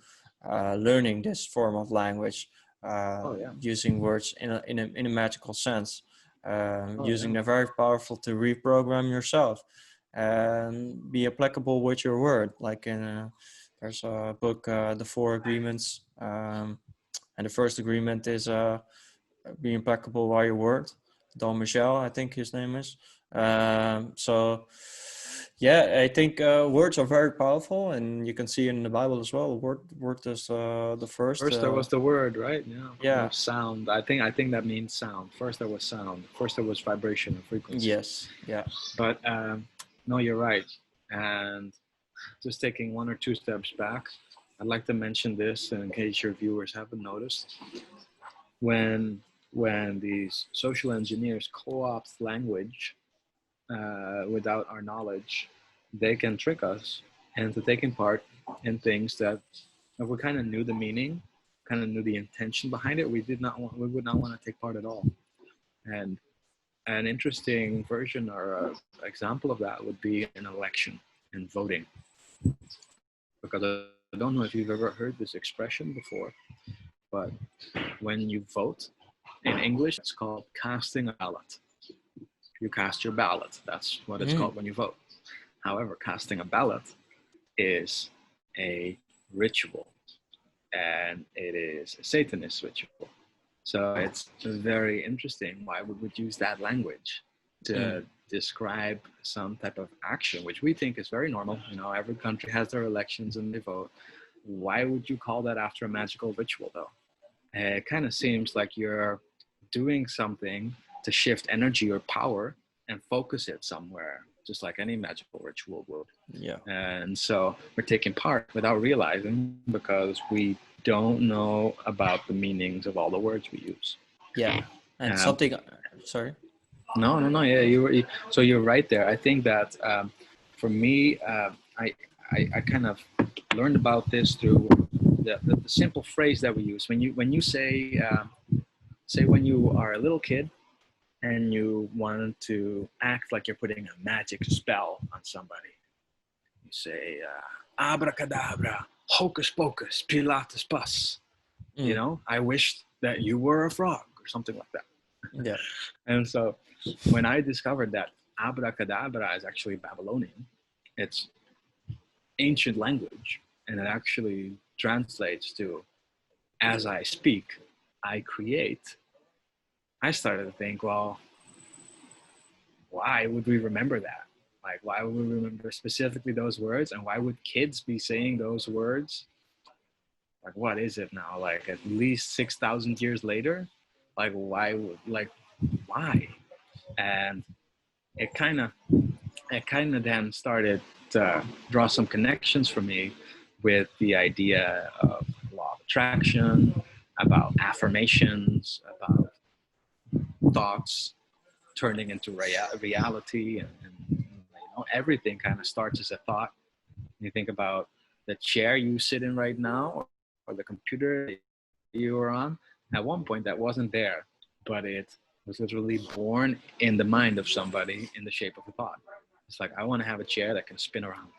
Speaker 1: learning this form of language,
Speaker 2: Oh yeah.
Speaker 1: using words in a magical sense,
Speaker 2: Oh
Speaker 1: using
Speaker 2: yeah.
Speaker 1: them very powerful to reprogram yourself and be applicable with your word. Like there's a book, The Four Agreements, and the first agreement is be impeccable by your word. Don Michel, I think his name is. So, yeah, I think words are very powerful, and you can see in the Bible as well. Word is the first.
Speaker 2: First there was the word, right? Yeah.
Speaker 1: Yeah.
Speaker 2: Or sound. I think that means sound. First there was sound. First there was vibration and frequency.
Speaker 1: Yes. Yeah.
Speaker 2: But no, you're right. And just taking one or two steps back, I'd like to mention this in case your viewers haven't noticed. When these social engineers co-opt language without our knowledge, they can trick us into taking part in things that if we kind of knew the meaning, kind of knew the intention behind it, we would not want to take part at all. And an interesting version or example of that would be an election and voting, because I don't know if you've ever heard this expression before, but when you vote in English, it's called casting a ballot. You cast your ballot. That's what it's
Speaker 1: Mm.
Speaker 2: called when you vote. However, casting a ballot is a ritual, and it is a Satanist ritual. So it's very interesting why we would use that language to
Speaker 1: Mm.
Speaker 2: describe some type of action, which we think is very normal. You know, every country has their elections and they vote. Why would you call that after a magical ritual, though? It kind of seems like you're doing something to shift energy or power and focus it somewhere, just like any magical ritual would.
Speaker 1: Yeah.
Speaker 2: And so we're taking part without realizing, because we don't know about the meanings of all the words we use.
Speaker 1: Yeah. And
Speaker 2: Um,
Speaker 1: something, sorry.
Speaker 2: no. Yeah, so you're right there. I think that for me, I kind of learned about this through the simple phrase that we use when you say when you are a little kid and you want to act like you're putting a magic spell on somebody. You say, abracadabra, hocus pocus, pilatus pus. You
Speaker 1: Mm.
Speaker 2: know, I wished that you were a frog or something like that.
Speaker 1: Yeah.
Speaker 2: And so when I discovered that abracadabra is actually Babylonian, it's ancient language, and it actually translates to as I speak, I create. I started to think, well, why would we remember that? Like, why would we remember specifically those words? And why would kids be saying those words? Like, what is it now? Like, at least 6,000 years later? Like, why? And it kind of, then started to draw some connections for me with the idea of law of attraction, about affirmations, about thoughts turning into reality, and everything kind of starts as a thought. You think about the chair you sit in right now, or the computer you are on. At one point, that wasn't there, but it was literally born in the mind of somebody in the shape of a thought. It's like, I want to have a chair that can spin around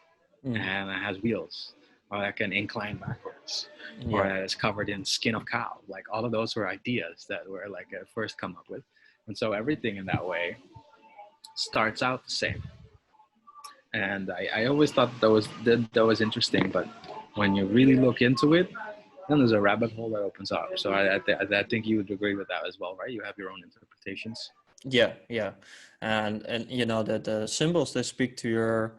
Speaker 1: Mm.
Speaker 2: and it has wheels, or that can incline backwards, or
Speaker 1: Yeah.
Speaker 2: that is covered in skin of cow. Like, all of those were ideas that were like first come up with. And so everything in that way starts out the same. And I always thought that was interesting, but when you really look into it, then there's a rabbit hole that opens up. So I think you would agree with that as well, right? You have your own interpretations.
Speaker 1: Yeah, yeah, and you know that the symbols, they speak to your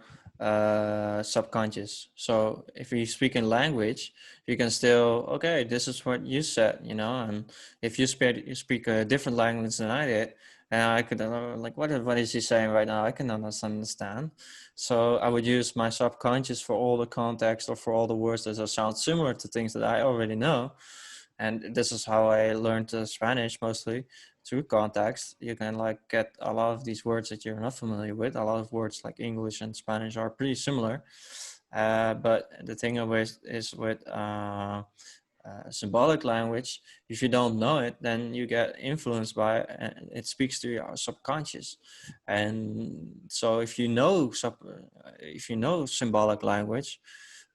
Speaker 1: subconscious. So if you speak in language, you can still, okay, this is what you said, you know. And if you speak a different language than I did, and I could like, what is he saying right now? I cannot understand. So I would use my subconscious for all the context, or for all the words that sound similar to things that I already know. And this is how I learned Spanish, mostly through context. You can like get a lot of these words that you're not familiar with. A lot of words like English and Spanish are pretty similar. But the thing is with symbolic language, if you don't know it, then you get influenced by it, and it speaks to your subconscious. And so if you know symbolic language,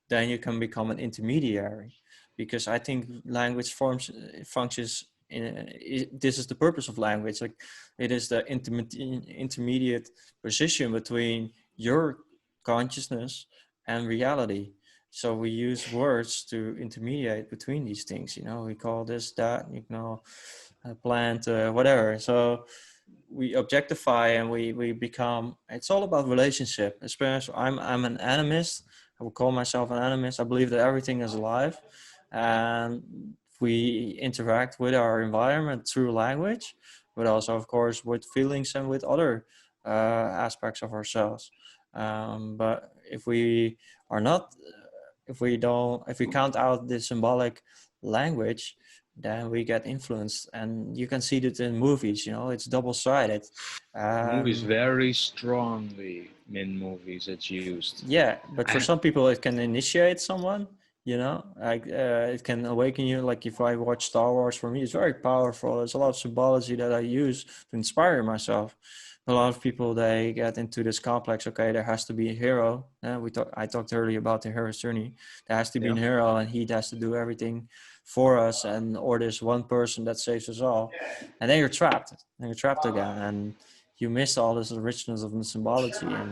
Speaker 1: then you can become an intermediary, because I think language functions this is the purpose of language. Like, it is the intermediate position between your consciousness and reality. So we use words to intermediate between these things. You know, we call this that, you know, plant, whatever. So we objectify, and we become. It's all about relationship. Especially, I'm an animist. I would call myself an animist. I believe that everything is alive, and we interact with our environment through language, but also, of course, with feelings and with other aspects of ourselves. But if we are not, if we count out the symbolic language, then we get influenced. And you can see that in movies, you know, it's double-sided.
Speaker 2: Movies
Speaker 1: um,
Speaker 2: very strongly in movies it's used.
Speaker 1: yeah, but for
Speaker 2: I,
Speaker 1: some people it can initiate someone. you know, like it can awaken you. Like if I watch Star Wars, for me it's very powerful. There's a lot of symbology that I use to inspire myself. A lot of people, they get into this complex, okay, there has to be a hero. I talked earlier about the hero's journey. There has to be
Speaker 2: Yeah.
Speaker 1: a hero and he has to do everything for us, and or there's one person that saves us all, and then you're trapped, and you're trapped again, and you miss all this richness of the symbology, and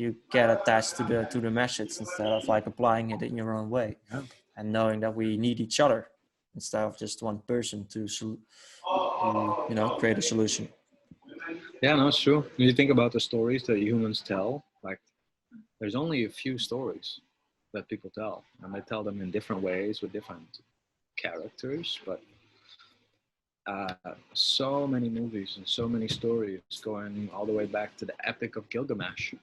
Speaker 1: you get attached to the message instead of like applying it in your own way,
Speaker 2: Yeah.
Speaker 1: and knowing that we need each other instead of just one person to create a solution.
Speaker 2: Yeah, no, it's true. When you think about the stories that humans tell, like there's only a few stories that people tell, and they tell them in different ways with different characters. But so many movies and so many stories, going all the way back to the Epic of Gilgamesh,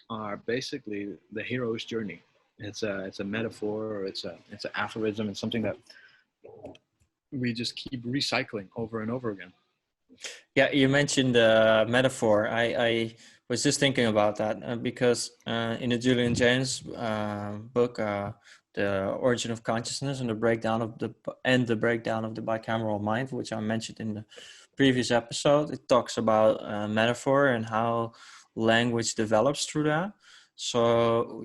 Speaker 2: are basically the hero's journey. It's a metaphor, or it's an aphorism. It's something that we just keep recycling over and over again.
Speaker 1: Yeah, you mentioned the metaphor. I was just thinking about that because in the Julian Jaynes book, The Origin of Consciousness and the breakdown of the bicameral mind, which I mentioned in the previous episode, it talks about metaphor and how language develops through that. So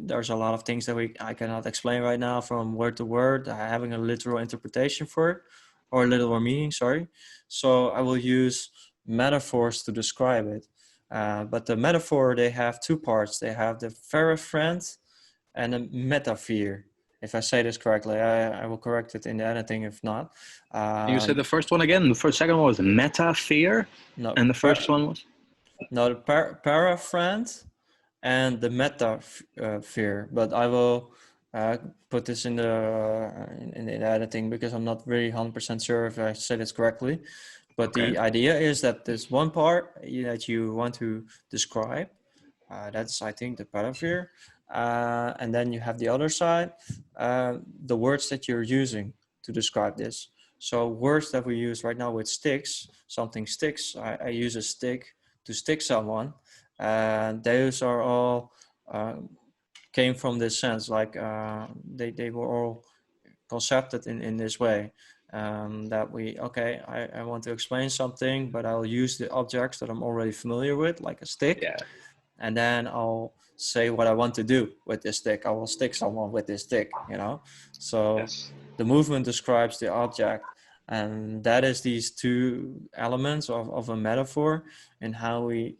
Speaker 1: there's a lot of things that I cannot explain right now from word to word, having a literal interpretation for it, or literal meaning. Sorry. So I will use metaphors to describe it. But the metaphor, they have two parts. They have the ferafriend and a metaphor. If I say this correctly, I will correct it in the editing if not.
Speaker 2: You said the first one again. The second one was metaphor,
Speaker 1: No,
Speaker 2: and the first one was
Speaker 1: no, the parafriend and the metaphor. But I will put this in the editing because I'm not really 100% sure if I said this correctly. But
Speaker 2: okay.
Speaker 1: the idea is that there's one part that you want to describe. That's, I think, the metaphor. And then you have the other side, the words that you're using to describe this. So words that we use right now with sticks, something sticks. I use a stick to stick someone. And those are all came from this sense, like they were all concepted in this way, that I want to explain something, but I'll use the objects that I'm already familiar with, like a stick,
Speaker 2: Yeah.
Speaker 1: and then I'll say what I want to do with this stick. I will stick someone with this stick, so
Speaker 2: Yes.
Speaker 1: the movement describes the object, and that is these two elements of a metaphor, and how we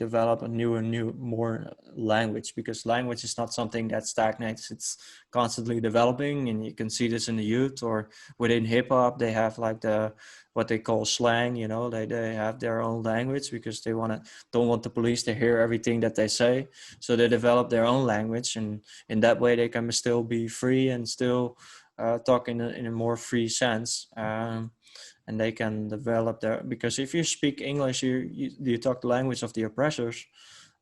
Speaker 1: develop a new more language, because language is not something that stagnates. It's constantly developing, and you can see this in the youth, or within hip-hop they have like what they call slang. They have their own language because they don't want the police to hear everything that they say, so they develop their own language, and in that way they can still be free and still talk in a more free sense, and they can develop because if you speak English, you talk the language of the oppressors,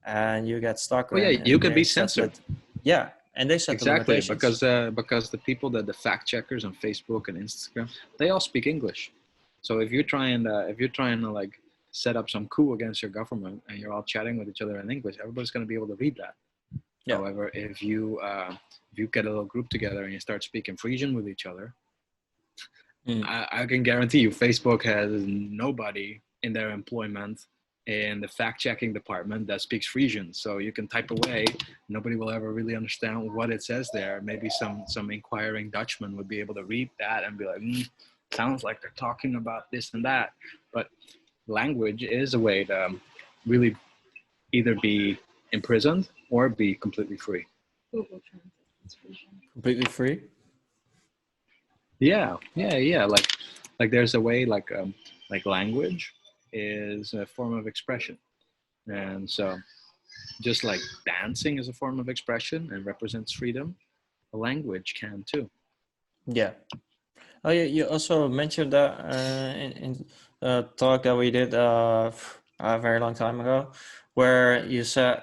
Speaker 1: and you get stuck
Speaker 2: Oh yeah,
Speaker 1: in,
Speaker 2: you
Speaker 1: and
Speaker 2: could
Speaker 1: they
Speaker 2: be
Speaker 1: set
Speaker 2: censored.
Speaker 1: and they set the
Speaker 2: Exactly,
Speaker 1: limitations.
Speaker 2: because the people that the fact checkers on Facebook and Instagram, they all speak English. So if you're trying to like set up some coup against your government and you're all chatting with each other in English, everybody's going to be able to read that.
Speaker 1: Yeah.
Speaker 2: However, if you get a little group together and you start speaking Frisian with each other,
Speaker 1: Mm.
Speaker 2: I can guarantee you, Facebook has nobody in their employment in the fact-checking department that speaks Frisian. So you can type away, nobody will ever really understand what it says there. Maybe some inquiring Dutchman would be able to read that and be like, sounds like they're talking about this and that. But language is a way to really either be imprisoned or be completely free.
Speaker 3: Google Translate.
Speaker 1: Completely free.
Speaker 2: Yeah. Like there's a way like language is a form of expression, and so just like dancing is a form of expression and represents freedom, a language can too.
Speaker 1: Yeah. Oh, yeah. You also mentioned that in a talk that we did a very long time ago, where you said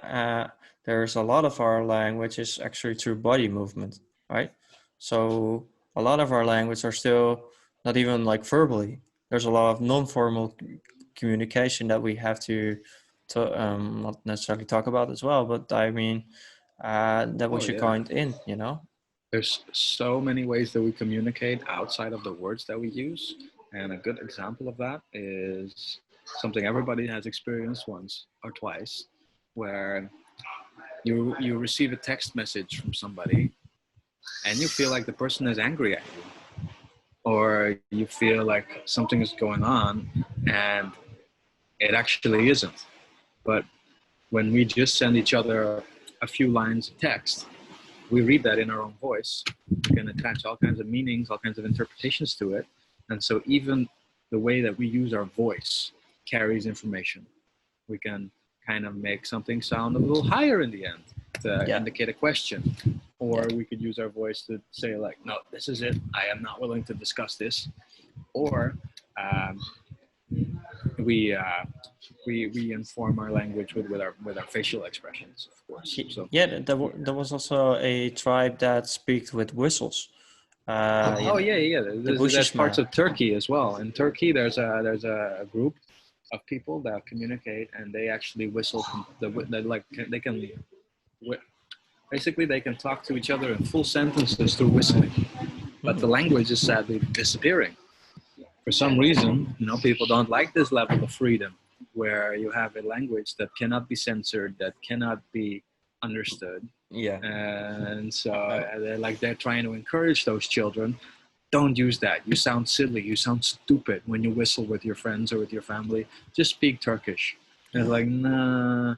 Speaker 1: there's a lot of our language is actually through body movement, right? So a lot of our language are still not even like verbally. There's a lot of non-formal communication that we have to not necessarily talk about as well, but I mean that we
Speaker 2: Oh
Speaker 1: should
Speaker 2: yeah.
Speaker 1: count in.
Speaker 2: There's so many ways that we communicate outside of the words that we use. And a good example of that is something everybody has experienced once or twice, where you receive a text message from somebody and you feel like the person is angry at you, or you feel like something is going on and it actually isn't. But when we just send each other a few lines of text, we read that in our own voice. We can attach all kinds of meanings, all kinds of interpretations to it. And so even the way that we use our voice carries information. We can kind of make something sound a little higher in the end to
Speaker 1: Yeah.
Speaker 2: indicate a question. Or
Speaker 1: Yeah.
Speaker 2: we could use our voice to say like, no, this is it. I am not willing to discuss this. Or um, we, uh, we inform our language with our facial expressions, of course. So
Speaker 1: Yeah, there was also a tribe that speaks with whistles.
Speaker 2: oh yeah, yeah.
Speaker 1: The
Speaker 2: There's parts
Speaker 1: Bushisma.
Speaker 2: of Turkey as well. In Turkey, there's a group of people that communicate, and they actually whistle. They can basically they can talk to each other in full sentences through whistling. But the language is sadly disappearing for some reason. People don't like this level of freedom, where you have a language that cannot be censored, that cannot be understood.
Speaker 1: Yeah.
Speaker 2: And so they're trying to encourage those children, don't use that, you sound silly, you sound stupid when you whistle with your friends or with your family, just speak Turkish. And it's like, nah,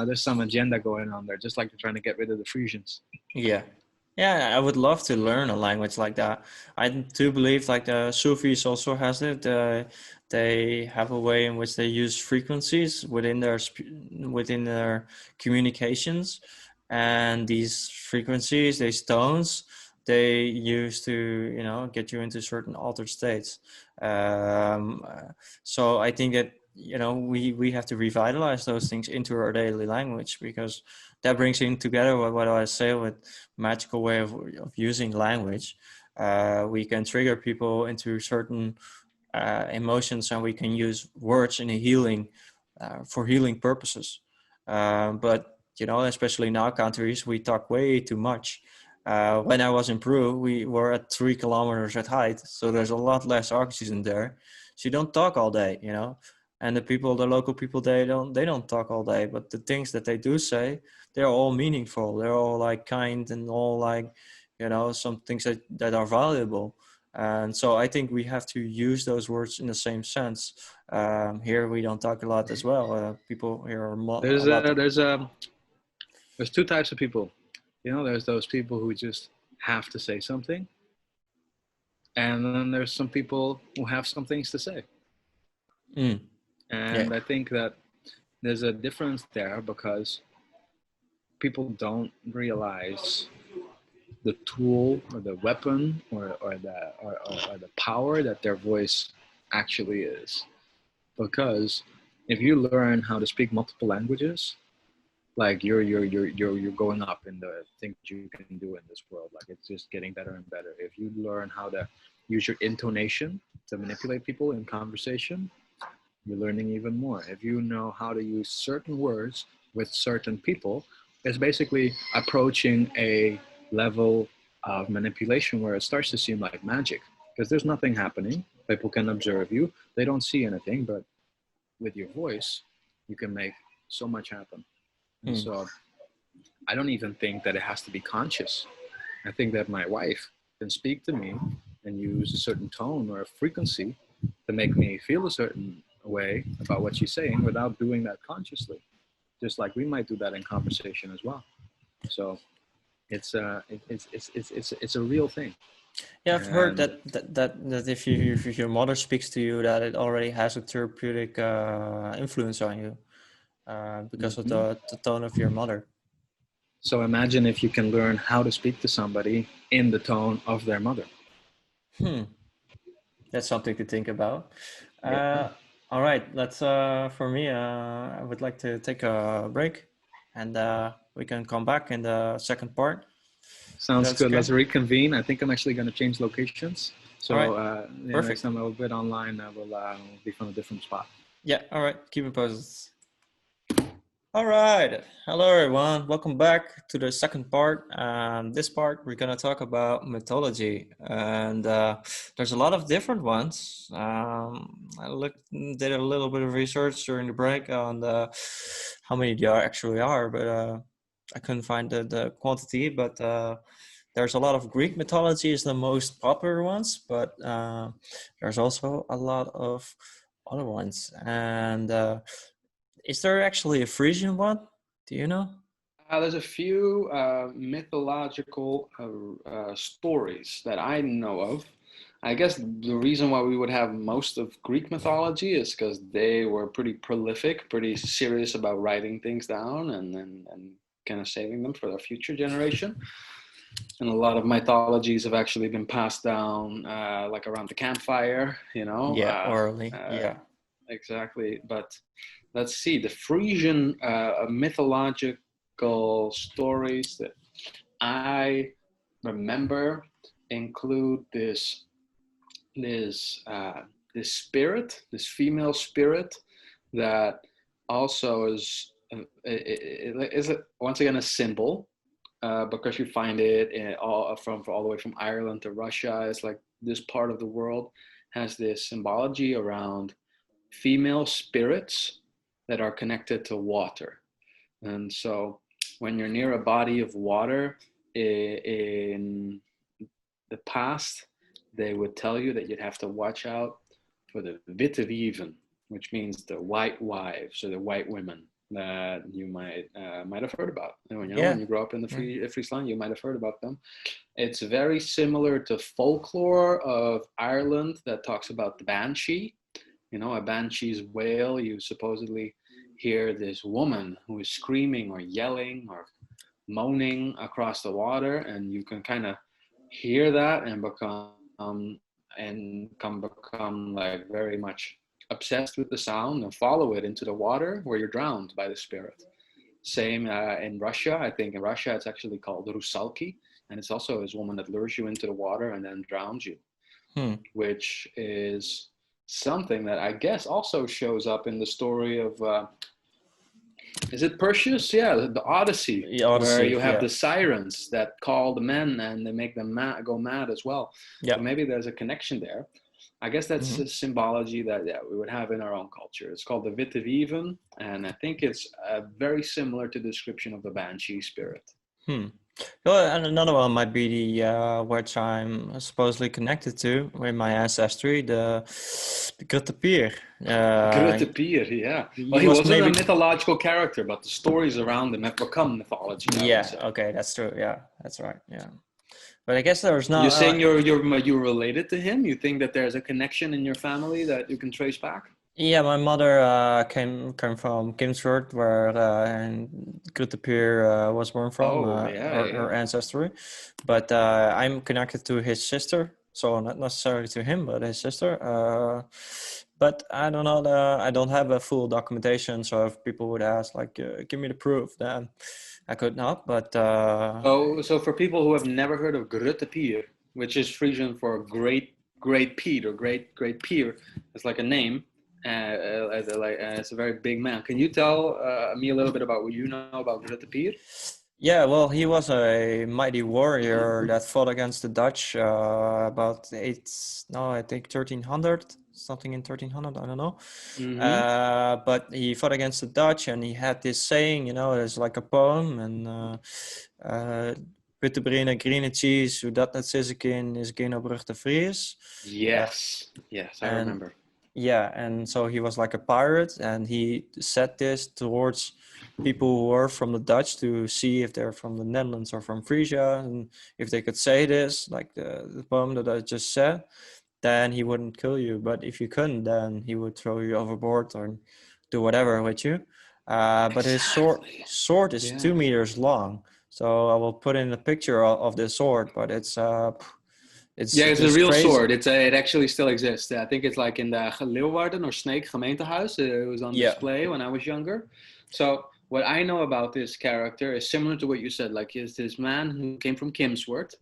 Speaker 2: there's some agenda going on there, just like they're trying to get rid of the Frisians.
Speaker 1: Yeah. Yeah, I would love to learn a language like that. I do believe like the Sufis also has it. They have a way in which they use frequencies within their communications, and these frequencies, these tones, they use to get you into certain altered states. So I think that we have to revitalize those things into our daily language, because that brings in together what I say with magical way of using language. We can trigger people into certain emotions, and we can use words in a healing for healing purposes. But especially in our countries, we talk way too much. When I was in Peru, we were at 3 kilometers at height, so there's a lot less oxygen there. So you don't talk all day, and the local people, they don't talk all day, but the things that they do say, they're all meaningful. They're all like kind, and all like, some things that are valuable. And so I think we have to use those words in the same sense. Here we don't talk a lot as well. People here are a
Speaker 2: There's
Speaker 1: lot.
Speaker 2: there's two types of people. There's those people who just have to say something, and then there's some people who have some things to say.
Speaker 1: Yeah.
Speaker 2: And I think that there's a difference there, because people don't realize the tool or the weapon or the power that their voice actually is. Because if you learn how to speak multiple languages, like you're going up in the things you can do in this world. Like, it's just getting better and better. If you learn how to use your intonation to manipulate people in conversation, you're learning even more. If you know how to use certain words with certain people, it's basically approaching a level of manipulation where it starts to seem like magic, because there's nothing happening. People can observe you. They don't see anything, but with your voice, you can make so much happen. And so I don't even think that it has to be conscious. I think that my wife can speak to me and use a certain tone or a frequency to make me feel a certain way about what she's saying without doing that consciously. Just like we might do that in conversation as well. So it's a real thing.
Speaker 1: Yeah, I've heard
Speaker 2: And
Speaker 1: that if your mother speaks to you, that it already has a therapeutic influence on you, because of the tone of your mother.
Speaker 2: so imagine if you can learn how to speak to somebody in the tone of their mother.
Speaker 1: That's something to think about.
Speaker 2: Yeah.
Speaker 1: All right, let's. For me, I would like to take a break, and we can come back in the second part.
Speaker 2: Sounds
Speaker 1: That's
Speaker 2: good.
Speaker 1: okay.
Speaker 2: Let's reconvene. I think I'm actually going to change locations. So
Speaker 1: All right.
Speaker 2: next
Speaker 1: Perfect.
Speaker 2: time I will bid online, I will be from a different spot.
Speaker 1: Yeah. All right. Keep it posted. All right. Hello, everyone. Welcome back to the second part. This part, we're going to talk about mythology. And there's a lot of different ones. Did a little bit of research during the break on how many there actually are, but I couldn't find the quantity. But there's a lot of Greek mythology is the most popular ones, but there's also a lot of other ones. And is there actually a Frisian one? Do you know?
Speaker 4: There's a few mythological stories that I know of. I guess the reason why we would have most of Greek mythology is because they were pretty prolific, pretty serious about writing things down and kind of saving them for the future generation. And a lot of mythologies have actually been passed down, like around the campfire, you know.
Speaker 1: Yeah, orally.
Speaker 4: Uh,
Speaker 1: Yeah.
Speaker 4: exactly. But let's see, the Frisian mythological stories that I remember include this this spirit, this female spirit that also is once again a symbol, because you find it from all the way from Ireland to Russia. It's like this part of the world has this symbology around female spirits that are connected to water. And so when you're near a body of water in the past, they would tell you that you'd have to watch out for the witte wieven, which means the white wives or the white women that you might have heard about. And when
Speaker 1: Yeah.
Speaker 4: you grow up in the Friesland, you might have heard about them. It's very similar to folklore of Ireland that talks about the banshee. You know, a banshee's wail. You supposedly hear this woman who is screaming or yelling or moaning across the water, and you can kind of hear that and become like very much obsessed with the sound and follow it into the water where you're drowned by the spirit. Same in Russia. I think in Russia it's actually called rusalki, and it's also this woman that lures you into the water and then drowns you,
Speaker 1: Hmm.
Speaker 4: which is something that I guess also shows up in the story of is it Perseus? Yeah, the Odyssey,
Speaker 1: The
Speaker 4: where
Speaker 1: Odyssey.
Speaker 4: you have
Speaker 1: Yeah.
Speaker 4: the sirens that call the men and they make them go mad as well. So
Speaker 1: Yeah.
Speaker 4: maybe there's a connection there. I guess that's
Speaker 1: Hmm.
Speaker 4: a symbology that we would have in our own culture. It's called the witte wieven, and I think it's very similar to the description of the banshee spirit.
Speaker 1: Hmm. Well, and another one might be the which I'm supposedly connected to in my ancestry, the Grutte Pier.
Speaker 4: Grutte Pier, yeah.
Speaker 1: He
Speaker 4: Well, he
Speaker 1: was
Speaker 4: wasn't a
Speaker 1: maybe.
Speaker 4: mythological character, but the stories around him have become mythology, I would
Speaker 1: Yeah.
Speaker 4: say.
Speaker 1: Okay, that's true. Yeah, that's right. Yeah, but I guess there's no.
Speaker 4: You're saying you're related to him? You think that there's a connection in your family that you can trace back?
Speaker 1: Yeah, my mother came from Kingsford, where Grutte Pier was born from,
Speaker 4: Oh, yeah,
Speaker 1: her
Speaker 4: yeah.
Speaker 1: ancestry. But I'm connected to his sister, so not necessarily to him, but his sister. But I don't know. I don't have a full documentation, so if people would ask, like, give me the proof, then I could not. But
Speaker 4: So for people who have never heard of Grutte Pier, which is Frisian for great Piet or great Pier, it's like a name. It's a very big man. Can you tell me a little bit about what you know about Grutte Pier?
Speaker 1: yeah, well, he was a mighty warrior that fought against the Dutch about I think 1300, something in 1300, I don't know.
Speaker 4: Mm-hmm.
Speaker 1: But he fought against the Dutch, and he had this saying, it's like a poem, and witte brune green cheese, hoe dat net sizzeken is geen opruchte Fries.
Speaker 4: Yes, I
Speaker 1: And
Speaker 4: remember.
Speaker 1: yeah, and so he was like a pirate, and he said this towards people who were from the Dutch to see if they're from the Netherlands or from Frisia, and if they could say this, like the poem that I just said, then he wouldn't kill you. But if you couldn't, then he would throw you overboard or do whatever with you. But his
Speaker 4: Exactly.
Speaker 1: sword is
Speaker 4: Yeah.
Speaker 1: 2 meters long. So I will put in a picture of this sword, but
Speaker 4: Yeah, it's a
Speaker 1: it's
Speaker 4: real
Speaker 1: crazy.
Speaker 4: sword. It actually still exists. I think it's like in the Leeuwarden or Sneek gemeentehuis. It was on
Speaker 1: Yeah.
Speaker 4: display when I was younger. So what I know about this character is similar to what you said. Like, he's this man who came from Kimsworth.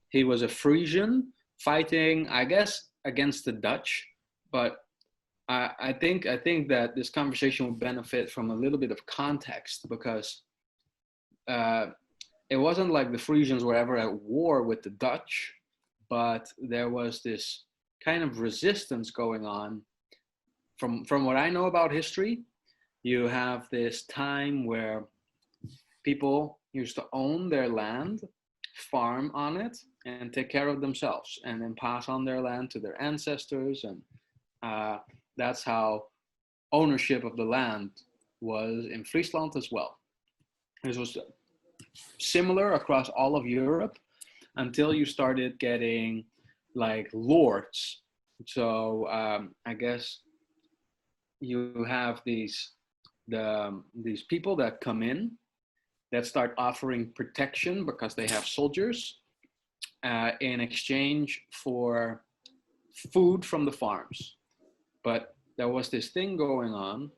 Speaker 4: He was a Frisian fighting, I guess, against the Dutch, but I think that this conversation will benefit from a little bit of context, because uh, it wasn't like the Frisians were ever at war with the Dutch, but there was this kind of resistance going on. From what I know about history, you have this time where people used to own their land, farm on it, and take care of themselves, and then pass on their land to their ancestors. And uh, that's how ownership of the land was in Friesland as well. This was similar across all of Europe until you started getting like lords. So I guess you have these people that come in that start offering protection because they have soldiers in exchange for food from the farms. But there was this thing going on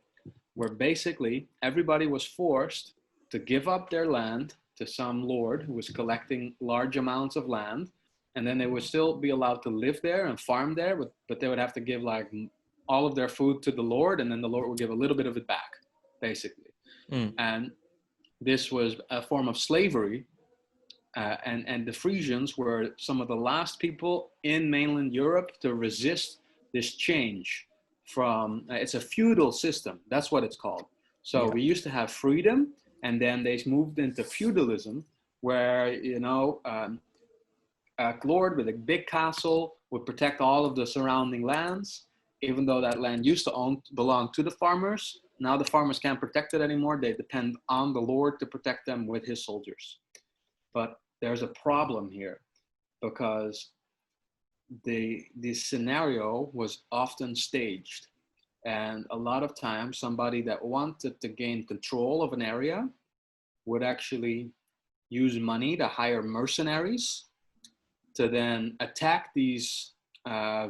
Speaker 4: where basically everybody was forced to give up their land to some lord who was collecting large amounts of land, and then they would still be allowed to live there and farm there, but they would have to give like all of their food to the lord, and then the lord would give a little bit of it back, basically.
Speaker 1: Mm.
Speaker 4: And this was a form of slavery. And the Frisians were some of the last people in mainland Europe to resist this change from, it's a feudal system. That's what it's called. So
Speaker 1: Yeah.
Speaker 4: we used to have freedom, and then they moved into feudalism, where, a lord with a big castle would protect all of the surrounding lands, even though that land used to belong to the farmers. Now the farmers can't protect it anymore. They depend on the lord to protect them with his soldiers. But there's a problem here, because the scenario was often staged, and a lot of times somebody that wanted to gain control of an area would actually use money to hire mercenaries to then attack these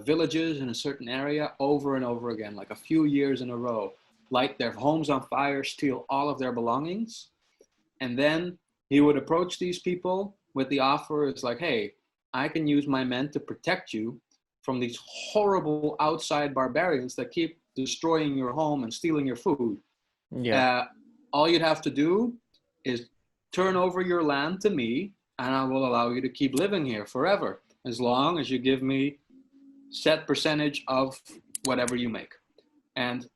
Speaker 4: villages in a certain area over and over again, like a few years in a row, light their homes on fire, steal all of their belongings. And then he would approach these people with the offer. It's like, hey, I can use my men to protect you from these horrible outside barbarians that keep destroying your home and stealing your food.
Speaker 1: Yeah.
Speaker 4: All you'd have to do is turn over your land to me, and I will allow you to keep living here forever, as long as you give me set percentage of whatever you make. And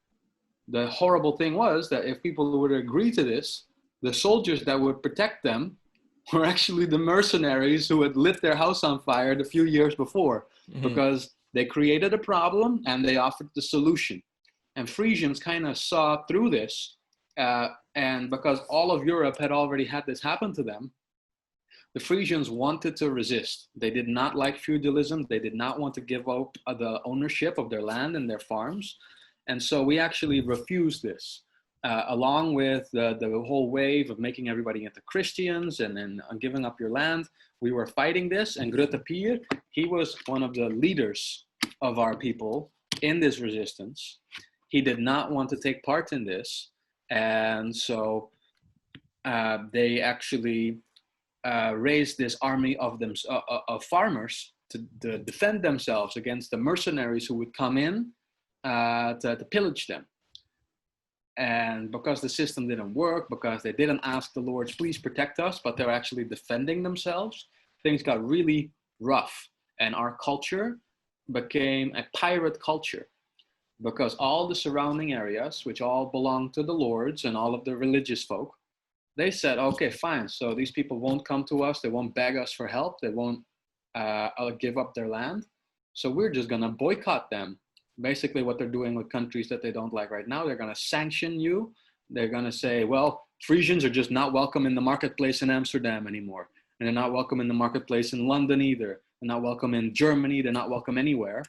Speaker 4: the horrible thing was that if people would agree to this, the soldiers that would protect them were actually the mercenaries who had lit their house on fire the few years before, because they created a problem and they offered the solution. And Frisians kind of saw through this, and because all of Europe had already had this happen to them, the Frisians wanted to resist. They did not like feudalism. They did not want to give up the ownership of their land and their farms. And so we actually refused this, along with the whole wave of making everybody into Christians and then giving up your land. We were fighting this, and Grutte Pier, he was one of the leaders of our people in this resistance. He did not want to take part in this. And so they actually raised this army of farmers to defend themselves against the mercenaries who would come in to pillage them. And because the system didn't work, because they didn't ask the lords, please protect us, but they're actually defending themselves, things got really rough. And our culture became a pirate culture, because all the surrounding areas, which all belonged to the lords and all of the religious folk, they said, okay, fine. So these people won't come to us. They won't beg us for help. They won't give up their land. So we're just going to boycott them. Basically what they're doing with countries that they don't like right now, they're going to sanction you. They're going to say, well, Frisians are just not welcome in the marketplace in Amsterdam anymore. And they're not welcome in the marketplace in London either. They're not welcome in Germany. They're not welcome anywhere.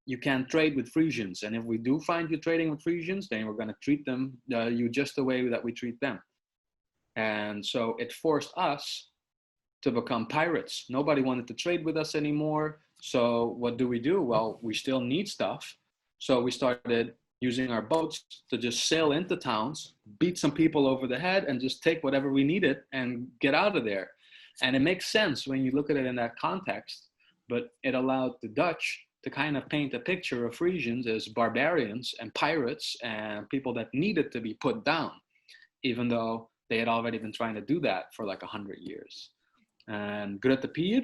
Speaker 4: You can't trade with Frisians. And if we do find you trading with Frisians, then we're going to treat them, you just the way that we treat them. And so it forced us to become pirates. Nobody wanted to trade with us anymore. So what do? Well, we still need stuff. So we started using our boats to just sail into towns, beat some people over the head, and just take whatever we needed and get out of there. And it makes sense when you look at it in that context, but it allowed the Dutch to kind of paint a picture of Frisians as barbarians and pirates and people that needed to be put down, even though they had already been trying to do that for like 100 years. And Grete de Pier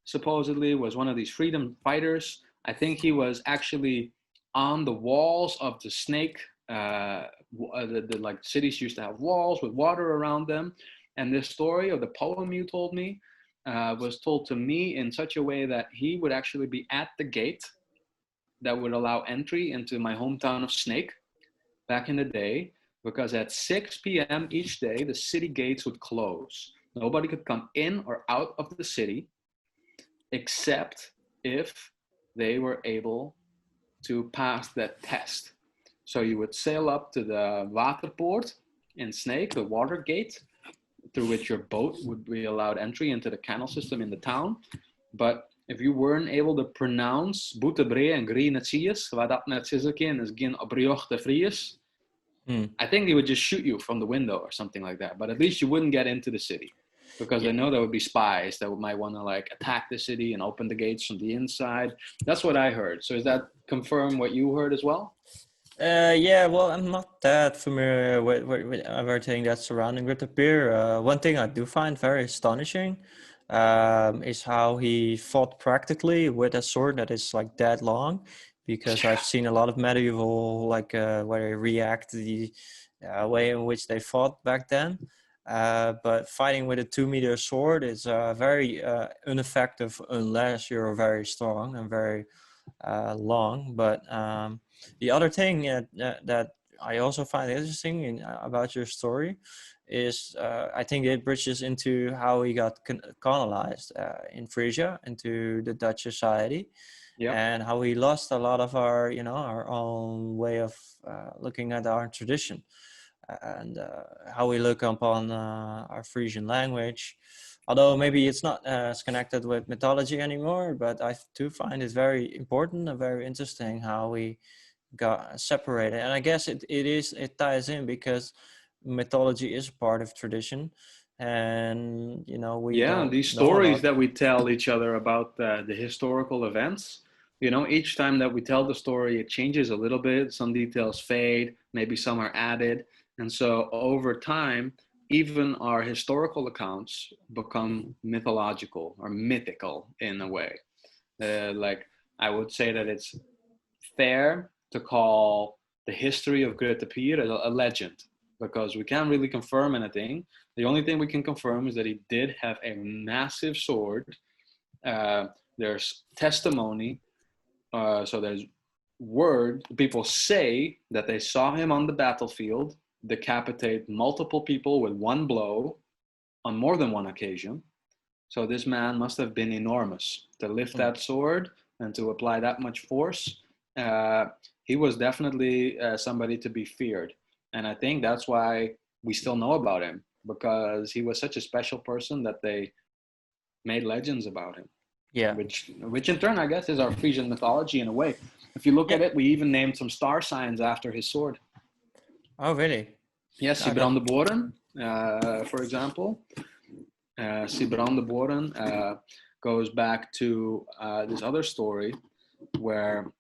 Speaker 4: supposedly was one of these freedom fighters. I think he was actually on the walls of the snake. The like cities used to have walls with water around them. And this story of the poem you told me was told to me in such a way that he would actually be at the gate that would allow entry into my hometown of Snake back in the day, because at 6 p.m. each day, the city gates would close. Nobody could come in or out of the city except if they were able to pass that test. So you would sail up to the Waterpoort in Snake, the water gate, through which your boat would be allowed entry into the canal system in the town. But if you weren't able to pronounce Boetebree and Greenetzius, wat dat net Sizzlekin is Gin Obrioch de Vries, I think they would just shoot you from the window or something like that. But at least you wouldn't get into the city, because they know there would be spies that might want to like attack the city and open the gates from the inside. That's what I heard. So is that confirm what you heard as well?
Speaker 1: Yeah, well, I'm not that familiar with everything that's surrounding Grete de Pier. One thing I do find very astonishing is how he fought practically with a sword that is like that long, because I've seen a lot of medieval where they react the way in which they fought back then. But fighting with a 2-meter sword is very ineffective unless you're very strong and very long. But the other thing that I also find interesting about your story is I think it bridges into how he got colonized in Frisia into the Dutch society, and how we lost a lot of our our own way of looking at our tradition, and how we look upon our Frisian language. Although maybe it's not as connected with mythology anymore, but I do find it very important and very interesting how we got separated. And I guess it ties in because mythology is part of tradition, and we don't
Speaker 4: these
Speaker 1: know a
Speaker 4: stories
Speaker 1: lot.
Speaker 4: that we tell each other about the historical events, each time that we tell the story, it changes a little bit. Some details fade, maybe some are added. And so over time, even our historical accounts become mythological or mythical in a way. Like I would say that it's fair to call the history of Grete de Pier a legend, because we can't really confirm anything. The only thing we can confirm is that he did have a massive sword. There's testimony, so there's word. People say that they saw him on the battlefield decapitate multiple people with one blow on more than one occasion. So this man must have been enormous to lift that sword and to apply that much force. He was definitely somebody to be feared. And I think that's why we still know about him, because he was such a special person that they made legends about him.
Speaker 1: Yeah.
Speaker 4: Which in turn, I guess, is our Frisian mythology in a way. If you look at it, we even named some star signs after his sword.
Speaker 1: Oh, really?
Speaker 4: Yes, Sibrandeboren, for example. Sibrandeboren goes back to this other story where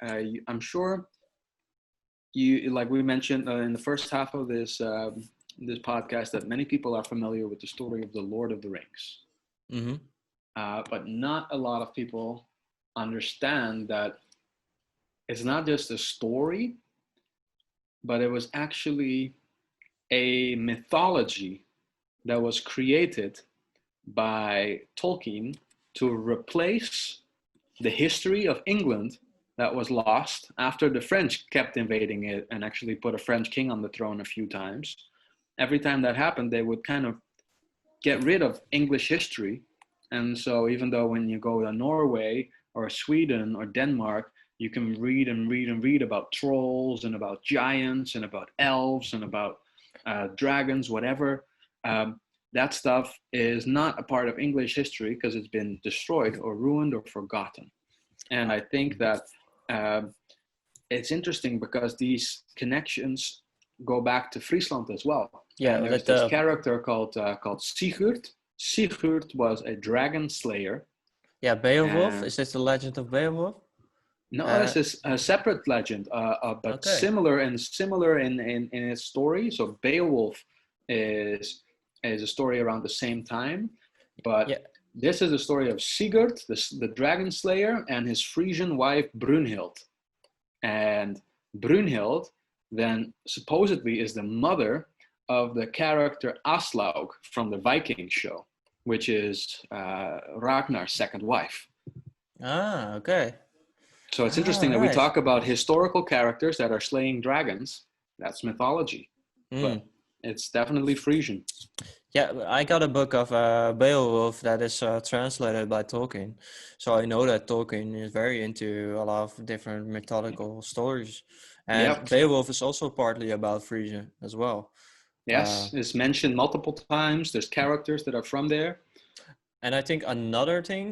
Speaker 4: I'm sure you, like we mentioned in the first half of this this podcast, that many people are familiar with the story of the Lord of the Rings.
Speaker 1: Mm-hmm.
Speaker 4: But not a lot of people understand that it's not just a story, but it was actually a mythology that was created by Tolkien to replace the history of England that was lost after the French kept invading it and actually put a French king on the throne a few times. Every time that happened, they would kind of get rid of English history. And so even though when you go to Norway or Sweden or Denmark, you can read and read and read about trolls and about giants and about elves and about dragons, whatever. That stuff is not a part of English history because it's been destroyed or ruined or forgotten. And I think that it's interesting because these connections go back to Friesland as well.
Speaker 1: Yeah,
Speaker 4: and there's this character called Sigurd. Sigurd was a dragon slayer.
Speaker 1: Yeah, Beowulf. Is this the legend of Beowulf?
Speaker 4: No,
Speaker 1: Uh,
Speaker 4: this is a separate legend, but
Speaker 1: okay.
Speaker 4: similar in its story. So Beowulf is a story around the same time, but
Speaker 1: Yeah.
Speaker 4: this is the story of Sigurd, the dragon slayer, and his Frisian wife Brunhild. And Brunhild then supposedly is the mother of the character Aslaug from the Viking show, which is Ragnar's second wife.
Speaker 1: Ah, okay.
Speaker 4: So it's
Speaker 1: Ah,
Speaker 4: interesting that we
Speaker 1: right.
Speaker 4: talk about historical characters that are slaying dragons. That's mythology,
Speaker 1: Mm.
Speaker 4: but it's definitely Frisian.
Speaker 1: Yeah, I got a book of Beowulf that is translated by Tolkien. So I know that Tolkien is very into a lot of different mythological stories. And
Speaker 4: Yep.
Speaker 1: Beowulf is also partly about Frisian as well. Uh,
Speaker 4: Yes, it's mentioned multiple times. There's characters that are from there.
Speaker 1: and I think another thing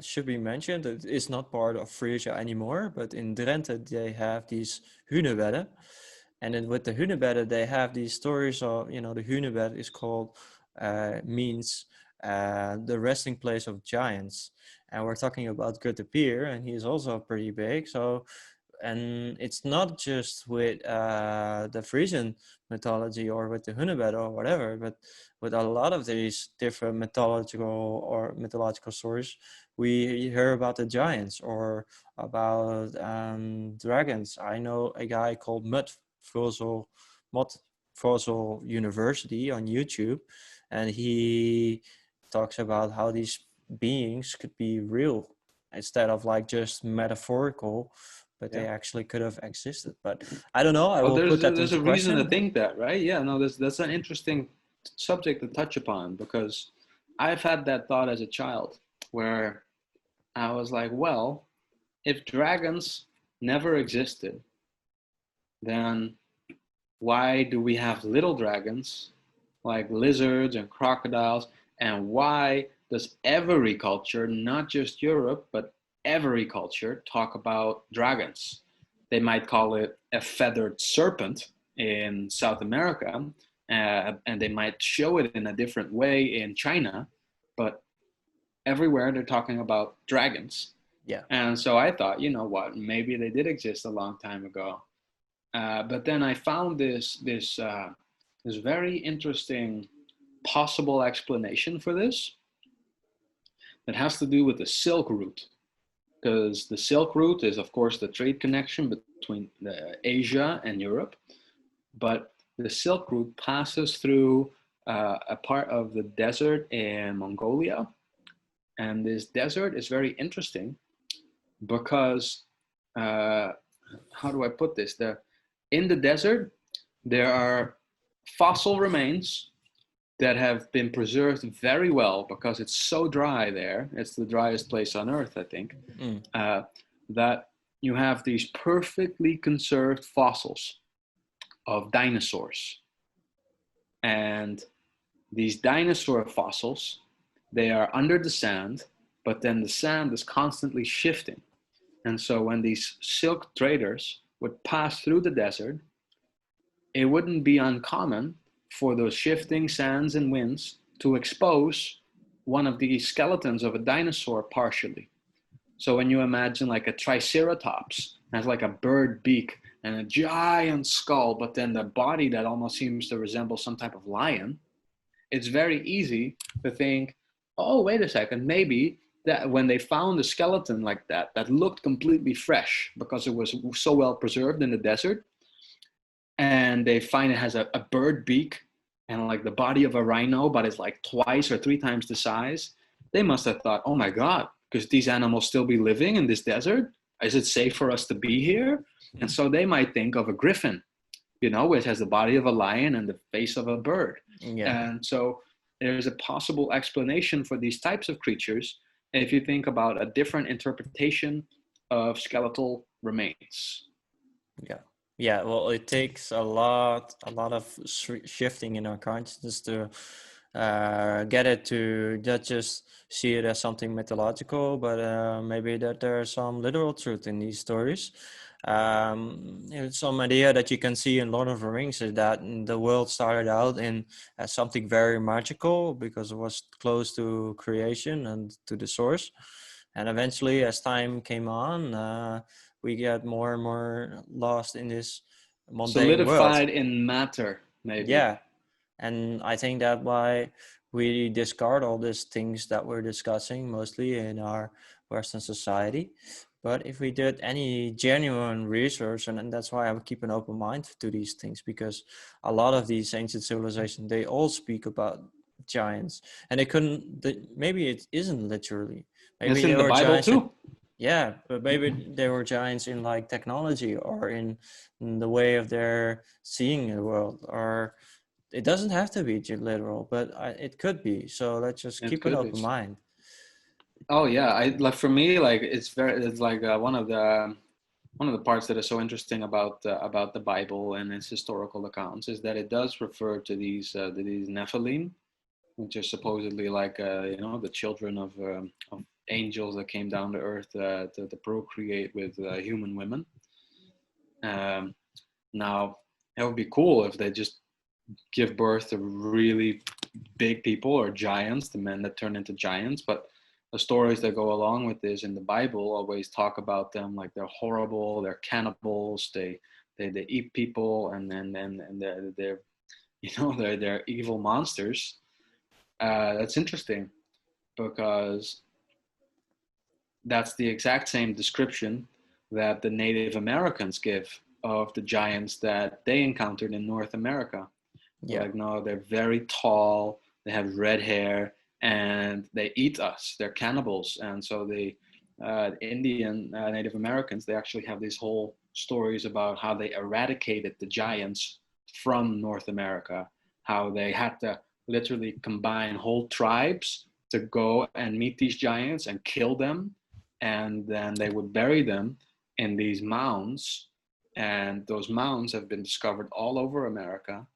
Speaker 1: should be mentioned that is not part of Frisia anymore, but in Drenthe they have these hunebedden. And then with the hunebedden, they have these stories of, the hunebed is called, means the resting place of giants. And we're talking about Guttepeer, and he's also pretty big. So, and it's not just with the Frisian mythology or with the hunebed or whatever, but with a lot of these different mythological stories, we hear about the giants or about dragons. I know a guy called Mud Fossil University on YouTube, and he talks about how these beings could be real instead of like just metaphorical, but they
Speaker 4: Yeah.
Speaker 1: actually could have existed. But I don't know. I
Speaker 4: Well,
Speaker 1: will
Speaker 4: there's
Speaker 1: put that
Speaker 4: there's
Speaker 1: into
Speaker 4: a reason to
Speaker 1: question.
Speaker 4: think that, right? Yeah. No, that's an interesting subject to touch upon because I've had that thought as a child where I was like, well, if dragons never existed, then why do we have little dragons like lizards and crocodiles? And why does every culture, not just Europe, but every culture, talk about dragons? They might call it a feathered serpent in South America, and they might show it in a different way in China, but everywhere they're talking about dragons.
Speaker 1: Yeah.
Speaker 4: And so I thought, you know what, maybe they did exist a long time ago. But then I found this very interesting possible explanation for this that has to do with the Silk Route, because the Silk Route is, of course, the trade connection between Asia and Europe. But the Silk Route passes through a part of the desert in Mongolia, and this desert is very interesting because how do I put this? In the desert, there are fossil remains that have been preserved very well because it's so dry there. It's the driest place on earth, I think,
Speaker 1: Mm.
Speaker 4: that you have these perfectly conserved fossils of dinosaurs. And these dinosaur fossils, they are under the sand, but then the sand is constantly shifting. And so when these silk traders would pass through the desert, it wouldn't be uncommon for those shifting sands and winds to expose one of the skeletons of a dinosaur partially. So when you imagine like a triceratops has like a bird beak and a giant skull, but then the body that almost seems to resemble some type of lion, it's very easy to think, oh, wait a second, maybe that when they found a skeleton like that, that looked completely fresh because it was so well preserved in the desert, and they find it has a bird beak and like the body of a rhino, but it's like twice or three times the size, they must have thought, oh my God, could these animals still be living in this desert? Is it safe for us to be here? And so they might think of a griffin, which has the body of a lion and the face of a bird.
Speaker 1: Yeah.
Speaker 4: And so there's a possible explanation for these types of creatures if you think about a different interpretation of skeletal remains.
Speaker 1: Yeah. Yeah. Well, it takes a lot of shifting in our consciousness to get it to not just see it as something mythological, but maybe that there's some literal truth in these stories. Some idea that you can see in Lord of the Rings is that the world started out in as something very magical because it was close to creation and to the source. And eventually, as time came on, we get more and more lost in this mundane world.
Speaker 4: Solidified in matter, maybe.
Speaker 1: Yeah, and I think that why we discard all these things that we're discussing mostly in our Western society. But if we did any genuine research, and that's why I would keep an open mind to these things, because a lot of these ancient civilizations, they all speak about giants, and maybe it isn't literally. Maybe
Speaker 4: It's
Speaker 1: they
Speaker 4: in the
Speaker 1: were
Speaker 4: Bible
Speaker 1: giants.
Speaker 4: too.
Speaker 1: Yeah, but maybe they were giants in like technology or in the way of their seeing the world, or it doesn't have to be literal, but it could be. So let's just
Speaker 4: It
Speaker 1: keep an
Speaker 4: could be.
Speaker 1: open mind.
Speaker 4: Oh yeah, I like for me like it's like one of the parts that is so interesting about the Bible and its historical accounts is that it does refer to these Nephilim, which are supposedly like the children of angels that came down to earth to procreate with human women. Um, Now it would be cool if they just give birth to really big people or giants, the men that turn into giants. But the stories that go along with this in the Bible always talk about them like they're horrible, they're cannibals, they eat people, and they're they're evil monsters. That's interesting because that's the exact same description that the Native Americans give of the giants that they encountered in North America.
Speaker 1: Yeah.
Speaker 4: Like, no, they're very tall, they have red hair, and they eat us. They're cannibals. And so the Indian Native Americans, they actually have these whole stories about how they eradicated the giants from North America, how they had to literally combine whole tribes to go and meet these giants and kill them. And then they would bury them in these mounds. And those mounds have been discovered all over America,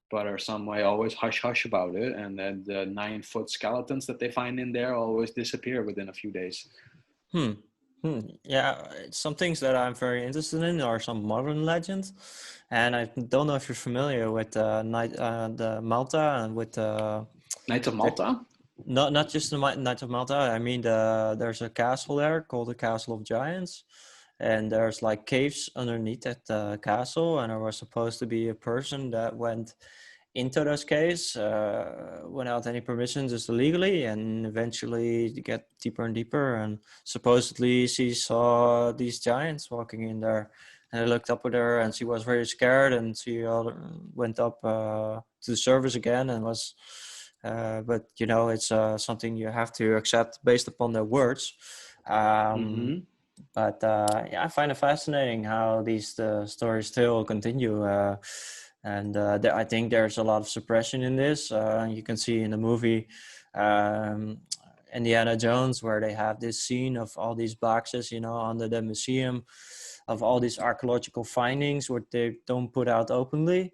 Speaker 4: but are some way always hush hush about it. And then the 9-foot skeletons that they find in there always disappear within a few days.
Speaker 1: Yeah, some things that I'm very interested in are some modern legends, and I don't know if you're familiar with the Malta and with
Speaker 4: Knights of
Speaker 1: the
Speaker 4: Malta?
Speaker 1: not just the Knights of Malta. I mean, there's a castle there called the Castle of Giants, and there's like caves underneath that castle, and there was supposed to be a person that went into those caves without any permission, just illegally, and eventually to get deeper and deeper. And supposedly she saw these giants walking in there, and I looked up at her, and she was very scared, and she went up to the surface again and was. But it's something you have to accept based upon their words.
Speaker 4: Mm-hmm.
Speaker 1: But yeah, I find it fascinating how these stories still continue. And I think there's a lot of suppression in this. You can see in the movie Indiana Jones, where they have this scene of all these boxes, under the museum, of all these archaeological findings, what they don't put out openly.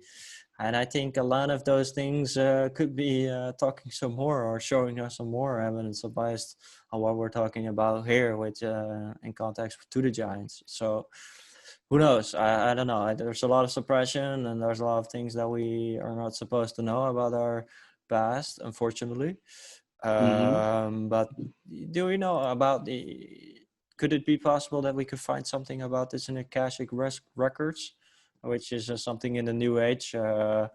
Speaker 1: And I think a lot of those things could be talking some more or showing us some more evidence based on what we're talking about here, which in context to the giants. So who knows? I don't know. There's a lot of suppression, and there's a lot of things that we are not supposed to know about our past, unfortunately.
Speaker 4: Mm-hmm.
Speaker 1: But do we know about could it be possible that we could find something about this in the Akashic records, which is something in the New Age, all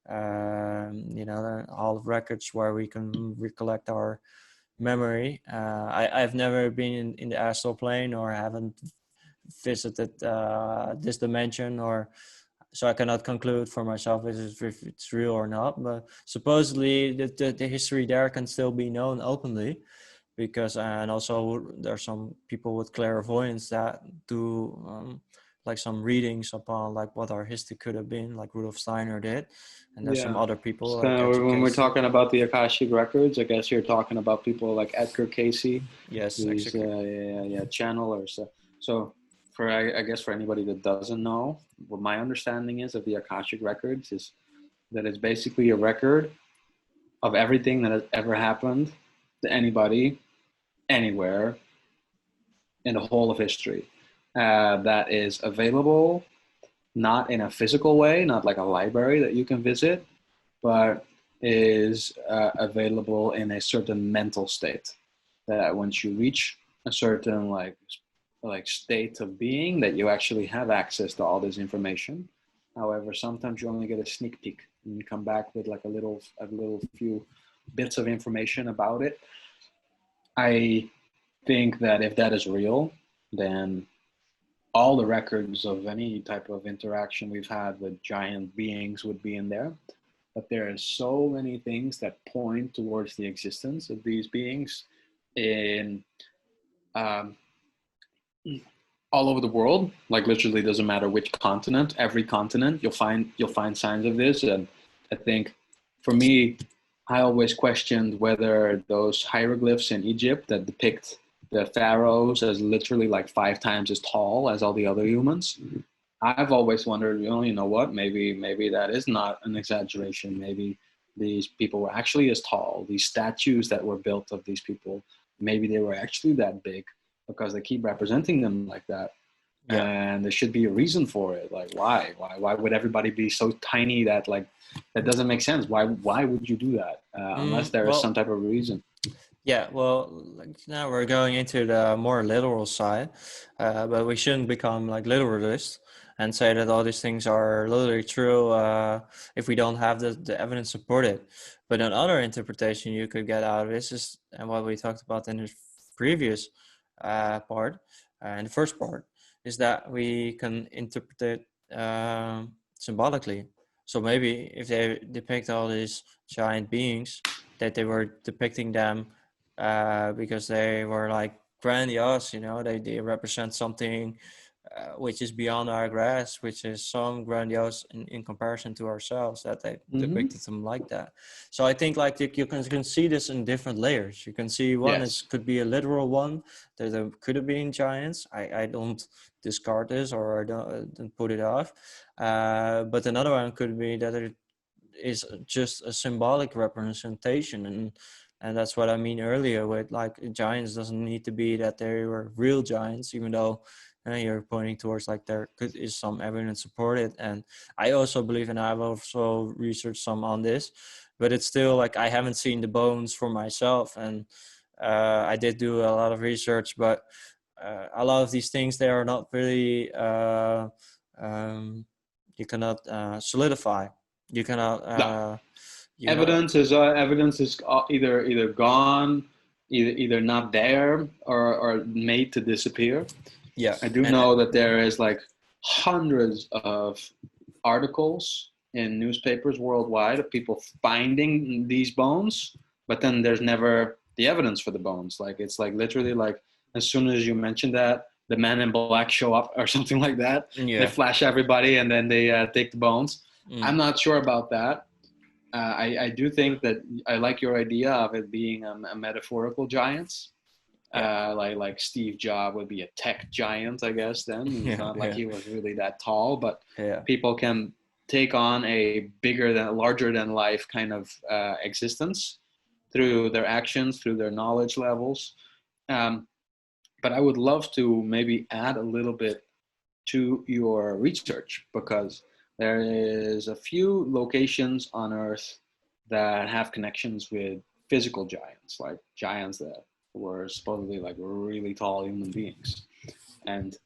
Speaker 1: of records where we can recollect our memory. I've never been in the astral plane or haven't visited this dimension, or so I cannot conclude for myself if it's real or not. But supposedly the history there can still be known openly, because and also there's some people with clairvoyance that do like some readings upon like what our history could have been, like Rudolf Steiner did, and there's some
Speaker 4: Yeah.
Speaker 1: other people
Speaker 4: So
Speaker 1: like
Speaker 4: when we're
Speaker 1: education.
Speaker 4: talking about the Akashic records, I guess you're talking about people like Edgar Casey,
Speaker 1: Yes,
Speaker 4: these
Speaker 1: exactly.
Speaker 4: channelers. So for I guess for anybody that doesn't know, what my understanding is of the Akashic records is that it's basically a record of everything that has ever happened to anybody, anywhere, in the whole of history. That is available not in a physical way, not like a library that you can visit, but is available in a certain mental state. That once you reach a certain like state of being that you actually have access to all this information. However, sometimes you only get a sneak peek and you come back with like a little few bits of information about it. I think that if that is real, then all the records of any type of interaction we've had with giant beings would be in there. But there are so many things that point towards the existence of these beings in um, all over the world. Like literally, doesn't matter which continent. Every continent, you'll find signs of this. And I think, for me, I always questioned whether those hieroglyphs in Egypt that depict the pharaohs as literally like 5 times as tall as all the other humans. I've always wondered, you know what? Maybe that is not an exaggeration. Maybe these people were actually as tall. These statues that were built of these people, maybe they were actually that big because they keep representing them like that.
Speaker 1: Yeah.
Speaker 4: And there should be a reason for it. Like why would everybody be so tiny that like that doesn't make sense? Why would you do that unless there is some type of reason?
Speaker 1: Yeah, well, like now we're going into the more literal side, but we shouldn't become like literalists and say that all these things are literally true if we don't have the evidence to support it. But another interpretation you could get out of this is, and what we talked about in the previous part, in the first part, is that we can interpret it symbolically. So maybe if they depict all these giant beings, that they were depicting them because they were like grandiose, they represent something which is beyond our grasp, which is some grandiose in comparison to ourselves, that they depicted them like that. So I think like you can see this in different layers. You can see one is could be a literal one, that there could have been giants. I don't discard this, or I don't put it off, but another one could be that it is just a symbolic representation, and that's what I mean earlier with like giants doesn't need to be that they were real giants, even though you're pointing towards like there is some evidence supported. And I also believe, and I've also researched some on this, but it's still like I haven't seen the bones for myself, and I did do a lot of research, but a lot of these things, they are not really you cannot solidify. You cannot
Speaker 4: No. Evidence is either gone, either not there, or made to disappear.
Speaker 1: Yeah,
Speaker 4: I do know that there is like hundreds of articles in newspapers worldwide of people finding these bones, but then there's never the evidence for the bones. Like it's like literally like as soon as you mention that, the men in black show up or something like that.
Speaker 1: Yeah.
Speaker 4: They flash everybody and then they take the bones. I'm not sure about that. I do think that I like your idea of it being a metaphorical giants. Like Steve Jobs would be a tech giant, I guess. Then it's not like he was really that tall, but people can take on a larger than life kind of existence through their actions, through their knowledge levels. But I would love to maybe add a little bit to your research, because there is a few locations on Earth that have connections with physical giants, like giants that were supposedly like really tall human beings. And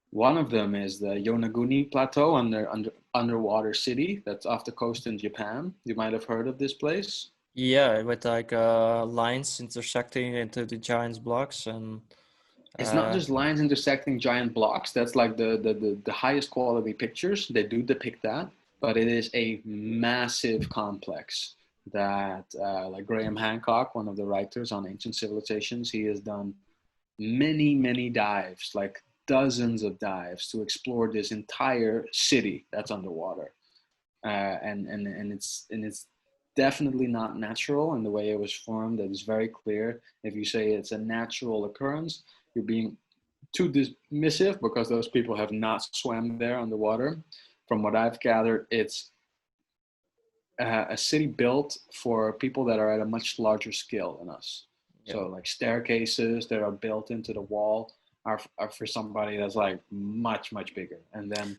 Speaker 4: one of them is the Yonaguni Plateau underwater city that's off the coast in Japan. You might have heard of this place.
Speaker 1: Yeah, with like lines intersecting into the giant's blocks, and
Speaker 4: it's not just lines intersecting giant blocks. That's like the highest quality pictures. They do depict that, but it is a massive complex that like Graham Hancock, one of the writers on ancient civilizations, he has done many dives, like dozens of dives, to explore this entire city that's underwater. And it's definitely not natural in the way it was formed. That is very clear. If you say it's a natural occurrence, you're being too dismissive, because those people have not swam there underwater. From what I've gathered, it's a city built for people that are at a much larger scale than us. Yeah. So like staircases that are built into the wall are for somebody that's like much bigger. And then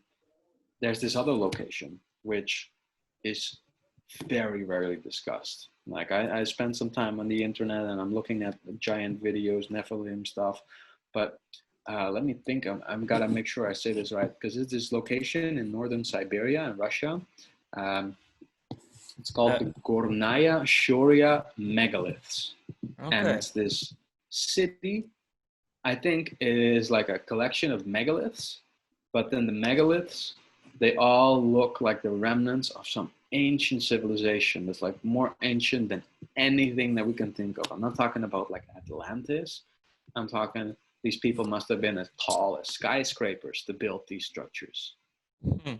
Speaker 4: there's this other location which is very rarely discussed, Like I spent some time on the internet and I'm looking at giant videos, Nephilim stuff. But let me think. I'm gotta make sure I say this right, because it's this location in northern Siberia in Russia. Um, it's called the Gornaya Shoria megaliths, and
Speaker 1: Okay.
Speaker 4: it's this city. I think it is like a collection of megaliths, but then the megaliths, they all look like the remnants of some ancient civilization that's like more ancient than anything that we can think of. I'm not talking about like Atlantis. I'm talking these people must have been as tall as skyscrapers to build these structures.
Speaker 1: Hmm.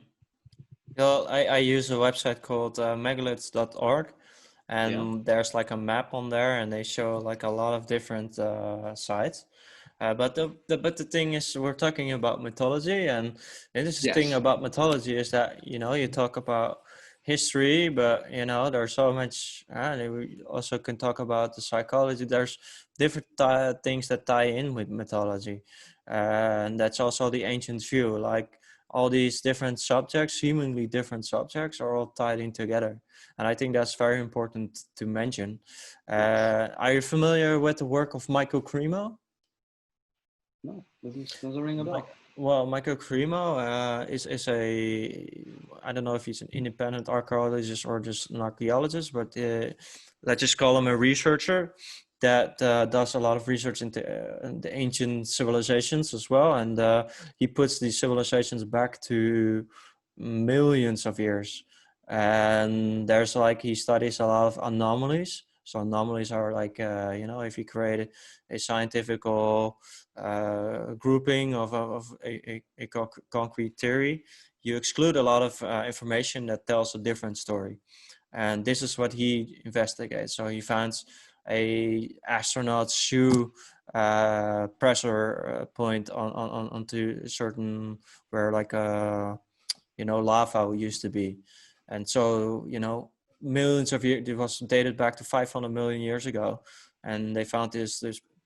Speaker 1: Well, I use a website called megaliths.org,
Speaker 4: Yeah.
Speaker 1: and there's like a map on there, and they show like a lot of different sites. But the thing is, we're talking about mythology, and the interesting thing
Speaker 4: Yes.
Speaker 1: about mythology is that you talk about history, but there's so much. We also can talk about the psychology. There's different things that tie in with mythology, and that's also the ancient view. Like all these different subjects, seemingly different subjects, are all tied in together, and I think that's very important to mention.
Speaker 4: Yes.
Speaker 1: Are you familiar with the work of Michael Cremo?
Speaker 4: No, doesn't ring a bell.
Speaker 1: Well, Michael Cremo is I don't know if he's an independent archaeologist or just an archaeologist, but let's just call him a researcher that does a lot of research into the ancient civilizations as well. And he puts these civilizations back to millions of years. And there's like, he studies a lot of anomalies. So anomalies are like, if you create a scientific grouping of a concrete theory, you exclude a lot of information that tells a different story. And this is what he investigates. So he finds a astronaut's shoe pressure point onto a certain, where like lava used to be. And so millions of years, it was dated back to 500 million years ago, and they found this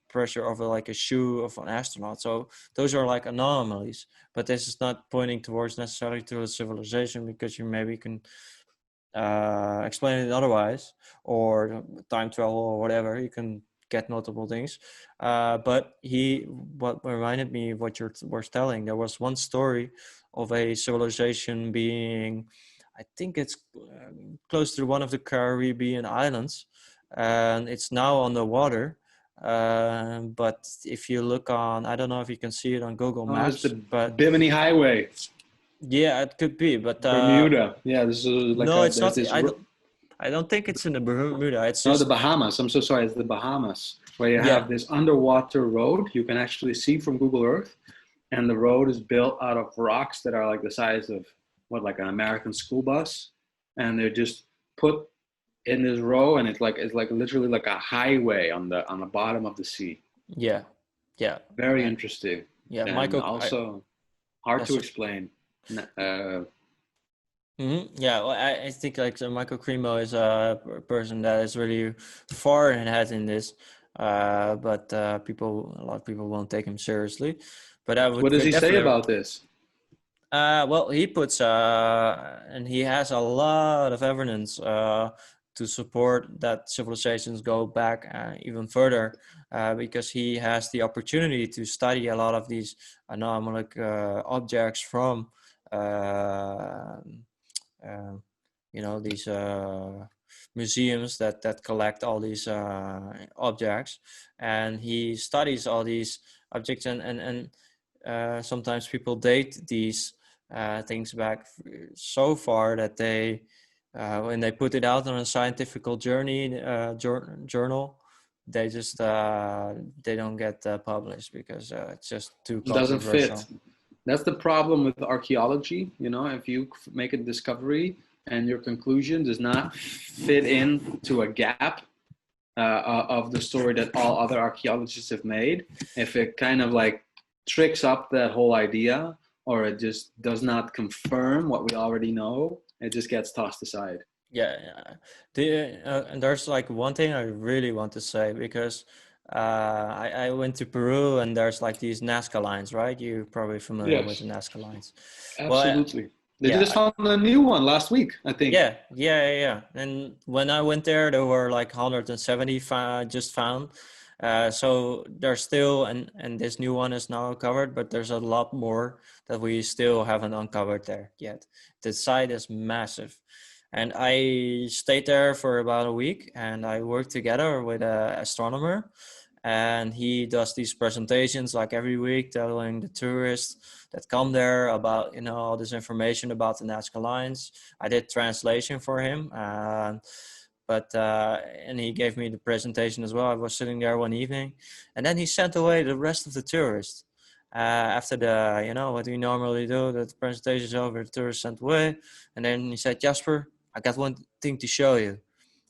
Speaker 1: pressure over like a shoe of an astronaut. So those are like anomalies, but this is not pointing towards necessarily to a civilization, because you maybe can explain it otherwise, or time travel or whatever. You can get multiple things. But what reminded me of what you were telling, there was one story of a civilization being, I think it's close to one of the Caribbean islands, and it's now on the water. But if you look on, I don't know if you can see it on Google
Speaker 4: Oh, it's
Speaker 1: Maps,
Speaker 4: the
Speaker 1: but
Speaker 4: Bimini Highway,
Speaker 1: yeah, it could be. But
Speaker 4: Bermuda. Yeah, this is like
Speaker 1: no,
Speaker 4: a
Speaker 1: it's
Speaker 4: there's
Speaker 1: not.
Speaker 4: this.
Speaker 1: I don't think it's in the Bermuda. It's
Speaker 4: No, the
Speaker 1: just,
Speaker 4: Bahamas. I'm so sorry. It's the Bahamas, where you
Speaker 1: yeah,
Speaker 4: have this underwater road you can actually see from Google Earth, and the road is built out of rocks that are like the size of what, like an American school bus, and they're just put in this row, and it's like literally like a highway on the bottom of the sea.
Speaker 1: yeah, yeah,
Speaker 4: Very
Speaker 1: uh,
Speaker 4: interesting,
Speaker 1: yeah.
Speaker 4: and
Speaker 1: Michael,
Speaker 4: also hard to
Speaker 1: yes,
Speaker 4: explain.
Speaker 1: yeah. Well, I think like Michael Cremo is a person that is really far ahead in this, but a lot of people won't take him seriously. But I
Speaker 4: What
Speaker 1: would
Speaker 4: does he say
Speaker 1: definitely.
Speaker 4: about this?
Speaker 1: Well, he puts, and he has a lot of evidence to support that civilizations go back even further, because he has the opportunity to study a lot of these anomalic objects from, uh, uh, these museums that collect all these objects, and he studies all these objects, and sometimes people date these things back so far that they, when they put it out on a scientific journal, they just they don't get published, because it's just too
Speaker 4: Doesn't fit.
Speaker 1: controversial.
Speaker 4: That's the problem with archaeology. If you make a discovery and your conclusion does not fit into a gap of the story that all other archaeologists have made, if it kind of like tricks up that whole idea, or it just does not confirm what we already know, it just gets tossed aside.
Speaker 1: Yeah, and there's like one thing I really want to say, because I went to Peru, and there's like these Nazca lines, right? You're probably familiar with
Speaker 4: Yes,
Speaker 1: the Nazca lines. Well,
Speaker 4: absolutely. They
Speaker 1: yeah,
Speaker 4: just found a new one last week, I think.
Speaker 1: yeah. And when I went there were like 170 just found. So there's still, and this new one is now covered, but there's a lot more that we still haven't uncovered there yet. The site is massive. And I stayed there for about a week, and I worked together with an astronomer, and he does these presentations like every week, telling the tourists that come there about, you know, all this information about the Nazca lines. I did translation for him, and he gave me the presentation as well. I was sitting there one evening, and then he sent away the rest of the tourists. After the, you know, what we normally do, the presentation is over, the tourists sent away, and then he said, Jasper, I got one thing to show you.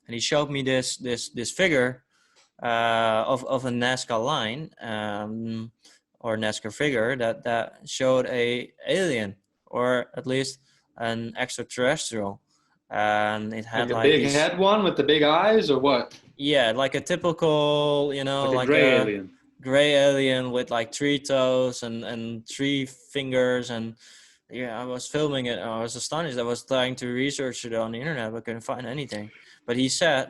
Speaker 1: And he showed me this figure of a Nazca line, or Nazca figure that showed a alien, or at least an extraterrestrial, and it
Speaker 4: Like
Speaker 1: had
Speaker 4: the
Speaker 1: like
Speaker 4: big
Speaker 1: these,
Speaker 4: head one with the big eyes, or what?
Speaker 1: yeah, like a typical, you know,
Speaker 4: Like a
Speaker 1: like
Speaker 4: gray
Speaker 1: a
Speaker 4: alien.
Speaker 1: gray alien with like 3 toes and 3 fingers. And yeah, I was filming it. I was astonished. I was trying to research it on the internet, but couldn't find anything. But he said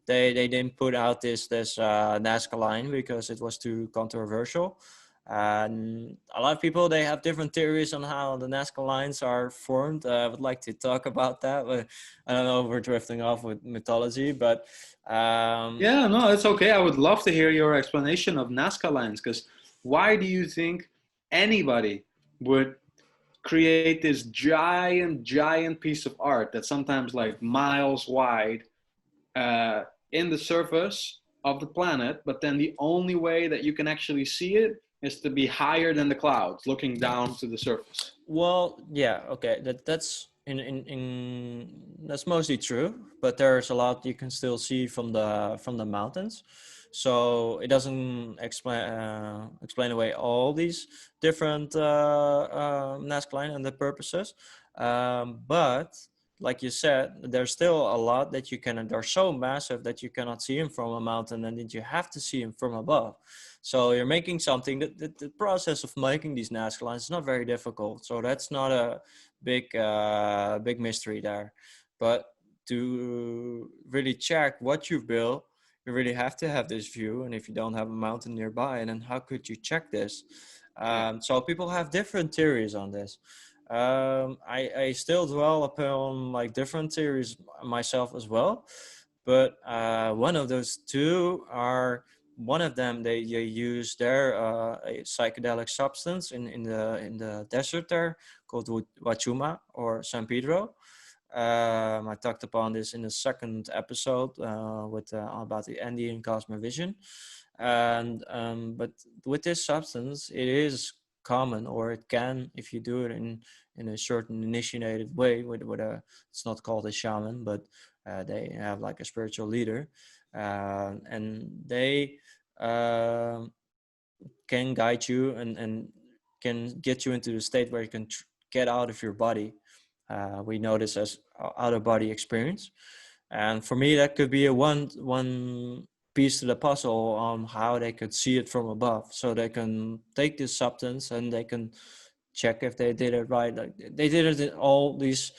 Speaker 1: they didn't put out this Nazca line because it was too controversial. And a lot of people, they have different theories on how the Nazca lines are formed. I would like to talk about that, but I don't know if we're drifting off with mythology. But
Speaker 4: Yeah, no, it's okay. I would love to hear your explanation of Nazca lines, because why do you think anybody would create this giant piece of art that's sometimes like miles wide, uh, in the surface of the planet, but then the only way that you can actually see it is to be higher than the clouds, looking down to the surface?
Speaker 1: Well, yeah, okay. That's in that's mostly true, but there's a lot you can still see from the mountains. So it doesn't explain away all these different Nazca line and the purposes. But like you said, there's still a lot that you can. They're so massive that you cannot see them from a mountain, and that you have to see them from above. So you're making something that the process of making these Nazca lines is not very difficult. So that's not a big mystery there. But to really check what you've built, you really have to have this view. And if you don't have a mountain nearby, and then how could you check this?
Speaker 4: Yeah.
Speaker 1: So people have different theories on this. I still dwell upon like different theories myself as well. But one of those two are, one of them, they use there a psychedelic substance in the desert there, called Wachuma or San Pedro. I talked upon this in the second episode with about the Andean cosmovision. And but with this substance, it is common, or it can, if you do it in a certain initiated way with a, it's not called a shaman, but they have like a spiritual leader, and they uh, can guide you and can get you into the state where you can get out of your body. We know this as out of body experience, and for me that could be a one piece to the puzzle on how they could see it from above. So they can take this substance and they can check if they did it right. Like they did it in all these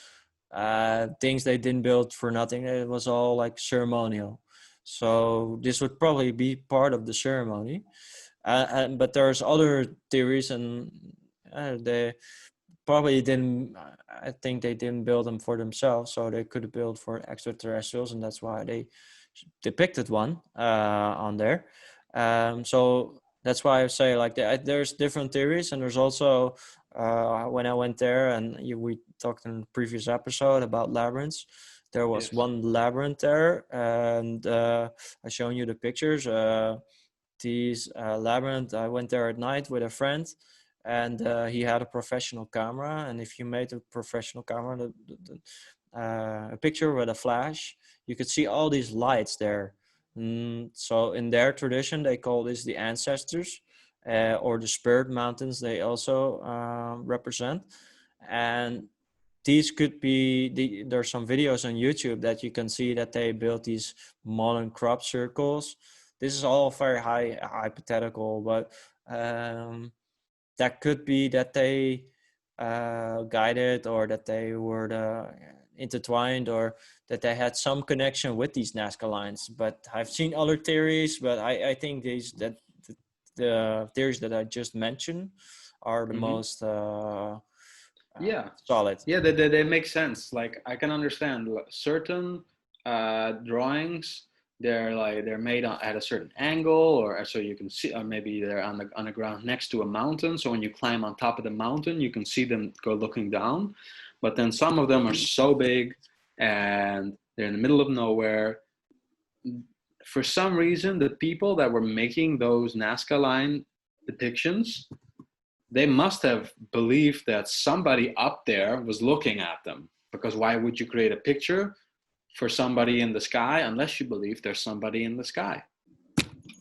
Speaker 1: things they didn't build for nothing. It was all like ceremonial. So this would probably be part of the ceremony. But there's other theories, and they probably didn't. I think they didn't build them for themselves, so they could have built for extraterrestrials, and that's why they depicted one on there. So that's why I say like there's different theories, and there's also when I went there, and we talked in the previous episode about labyrinths. There was
Speaker 4: Yes.
Speaker 1: one labyrinth there, and I shown you the pictures. These labyrinth, I went there at night with a friend, and he had a professional camera. And if you made a professional camera, a picture with a flash, you could see all these lights there. So in their tradition, they call this the ancestors, or the spirit mountains. They also represent, and these could be there's some videos on YouTube that you can see that they built these modern crop circles. This is all very hypothetical, but that could be that they guided, or that they were intertwined, or that they had some connection with these Nazca lines. But I've seen other theories, but I think the theories that I just mentioned are the
Speaker 4: Mm-hmm.
Speaker 1: most
Speaker 4: Yeah,
Speaker 1: solid.
Speaker 4: yeah, they make sense. Like I can understand certain drawings. They're made at a certain angle, or so you can see, or maybe they're on the ground next to a mountain. So when you climb on top of the mountain, you can see them go looking down. But then some of them are so big, and they're in the middle of nowhere. For some reason, the people that were making those Nazca line depictions, they must have believed that somebody up there was looking at them. Because why would you create a picture for somebody in the sky unless you believe there's somebody in the sky?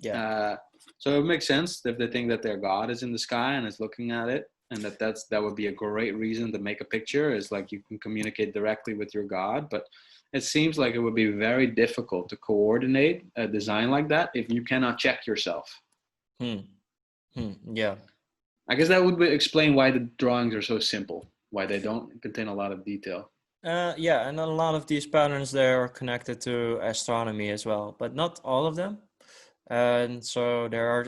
Speaker 1: Yeah.
Speaker 4: So it makes sense if they think that their God is in the sky and is looking at it, and that would be a great reason to make a picture, is like you can communicate directly with your God. But it seems like it would be very difficult to coordinate a design like that if you cannot check yourself.
Speaker 1: Yeah.
Speaker 4: I guess that would explain why the drawings are so simple, why they don't contain a lot of detail.
Speaker 1: Yeah, and a lot of these patterns, they are connected to astronomy as well, but not all of them. And so there are,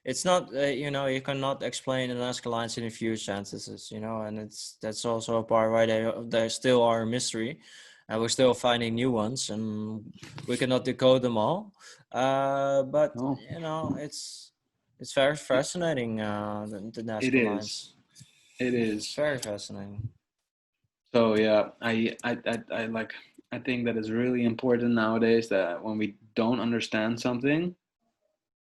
Speaker 1: it's not, you cannot explain the Nazca lines in a few sentences, and that's also a part why they still are a mystery, and we're still finding new ones, and we cannot decode them all. But
Speaker 4: No,
Speaker 1: it's very fascinating. The
Speaker 4: it
Speaker 1: Nazca
Speaker 4: is.
Speaker 1: lines,
Speaker 4: It
Speaker 1: it's
Speaker 4: is.
Speaker 1: very fascinating.
Speaker 4: So yeah, I like. I think that it's really important nowadays that when we don't understand something,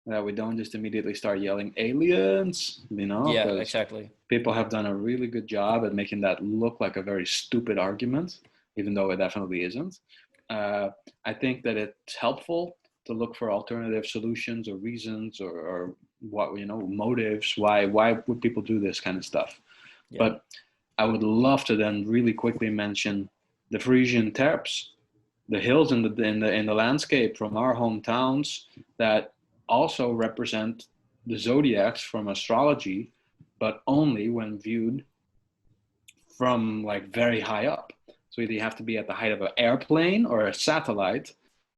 Speaker 4: that we don't just immediately start yelling aliens,
Speaker 1: Yeah,
Speaker 4: because
Speaker 1: exactly.
Speaker 4: people have done a really good job at making that look like a very stupid argument, even though it definitely isn't. Uh, I think that it's helpful to look for alternative solutions or reasons, or what, motives. Why would people do this kind of stuff?
Speaker 1: Yeah.
Speaker 4: But I would love to then really quickly mention the Frisian Terps, the hills in the landscape from our hometowns that also represent the zodiacs from astrology, but only when viewed from like very high up. So either you have to be at the height of an airplane or a satellite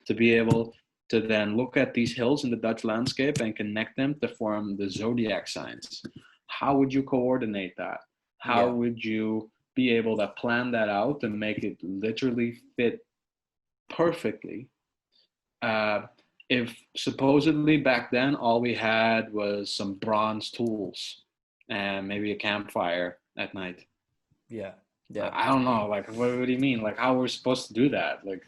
Speaker 4: to be able to then look at these hills in the Dutch landscape and connect them to form the zodiac signs. How would you coordinate that? How
Speaker 1: Yeah.
Speaker 4: would you be able to plan that out and make it literally fit perfectly? Uh, if supposedly back then all we had was some bronze tools and maybe a campfire at night.
Speaker 1: Yeah. Yeah.
Speaker 4: I don't know. Like, what do you mean? Like, how we're supposed to do that? Like,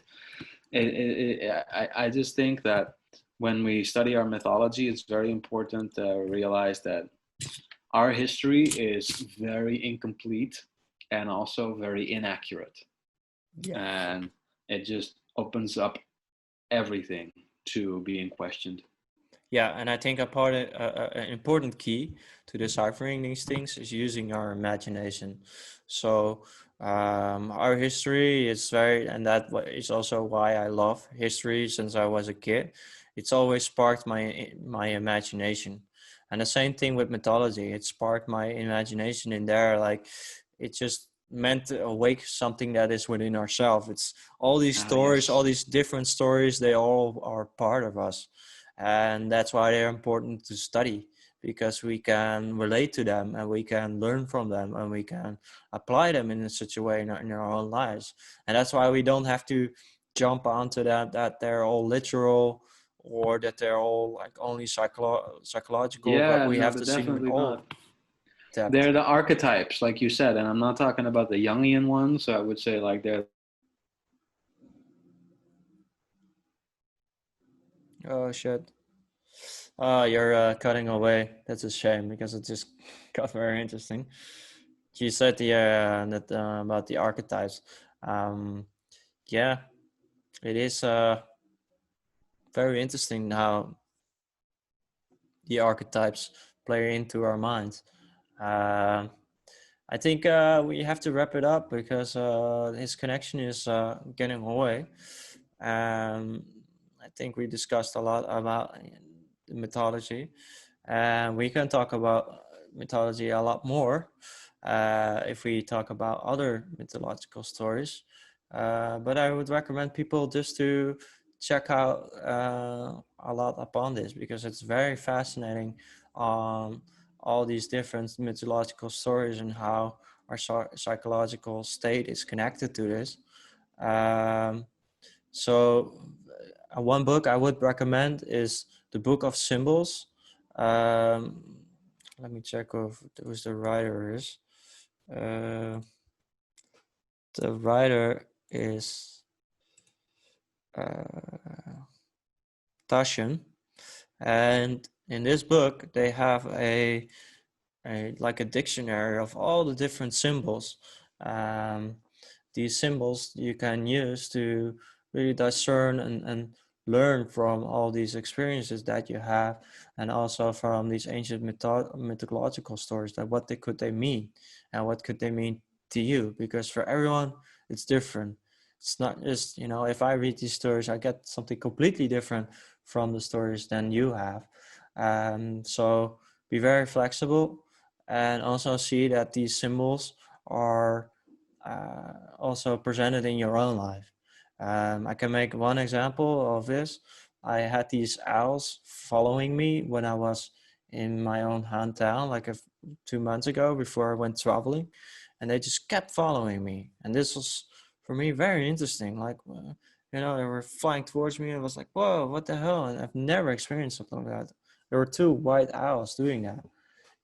Speaker 4: I just think that when we study our mythology, it's very important to realize that our history is very incomplete and also very inaccurate.
Speaker 1: Yeah.
Speaker 4: And it just opens up everything to being questioned.
Speaker 1: Yeah, and I think an important key to deciphering these things is using our imagination. So our history is and that is also why I love history since I was a kid. It's always sparked my imagination, and the same thing with mythology. It sparked my imagination in there, like it just meant to awake something that is within ourselves. It's all these
Speaker 4: Ah,
Speaker 1: stories, all
Speaker 4: yes.
Speaker 1: these different stories. They all are part of us, and that's why they're important to study, because we can relate to them and we can learn from them and we can apply them in such a way in our own lives. And that's why we don't have to jump onto that they're all literal, or that they're all like only psychological, but
Speaker 4: Yeah,
Speaker 1: we
Speaker 4: no,
Speaker 1: have
Speaker 4: they're
Speaker 1: to see them in
Speaker 4: definitely
Speaker 1: all
Speaker 4: not.
Speaker 1: depth.
Speaker 4: They're the archetypes, like you said, and I'm not talking about the Jungian ones. So I would say like they're.
Speaker 1: Oh shit. You're cutting away. That's a shame, because it just got very interesting. You said that about the archetypes. Um, yeah, it is very interesting how the archetypes play into our minds. Uh, I think we have to wrap it up, because his connection is getting away. I think we discussed a lot about the mythology, and we can talk about mythology a lot more if we talk about other mythological stories. But I would recommend people just to check out a lot upon this, because it's very fascinating on all these different mythological stories and how our psychological state is connected to this. Um, so one book I would recommend is the Book of Symbols. Um, Let me check who the writer is. The writer is Taschen, and in this book they have like a dictionary of all the different symbols. These symbols you can use to really discern and learn from all these experiences that you have, and also from these ancient mythological stories, that what could they mean, and what could they mean to you, because for everyone it's different. It's not just, if I read these stories, I get something completely different from the stories than you have. So be very flexible, and also see that these symbols are also presented in your own life. I can make one example of this. I had these owls following me when I was in my own hometown, like 2 months ago before I went traveling, and they just kept following me. And this was for me very interesting. Like, they were flying towards me. I was like, whoa, what the hell? And I've never experienced something like that. There were two white owls doing that.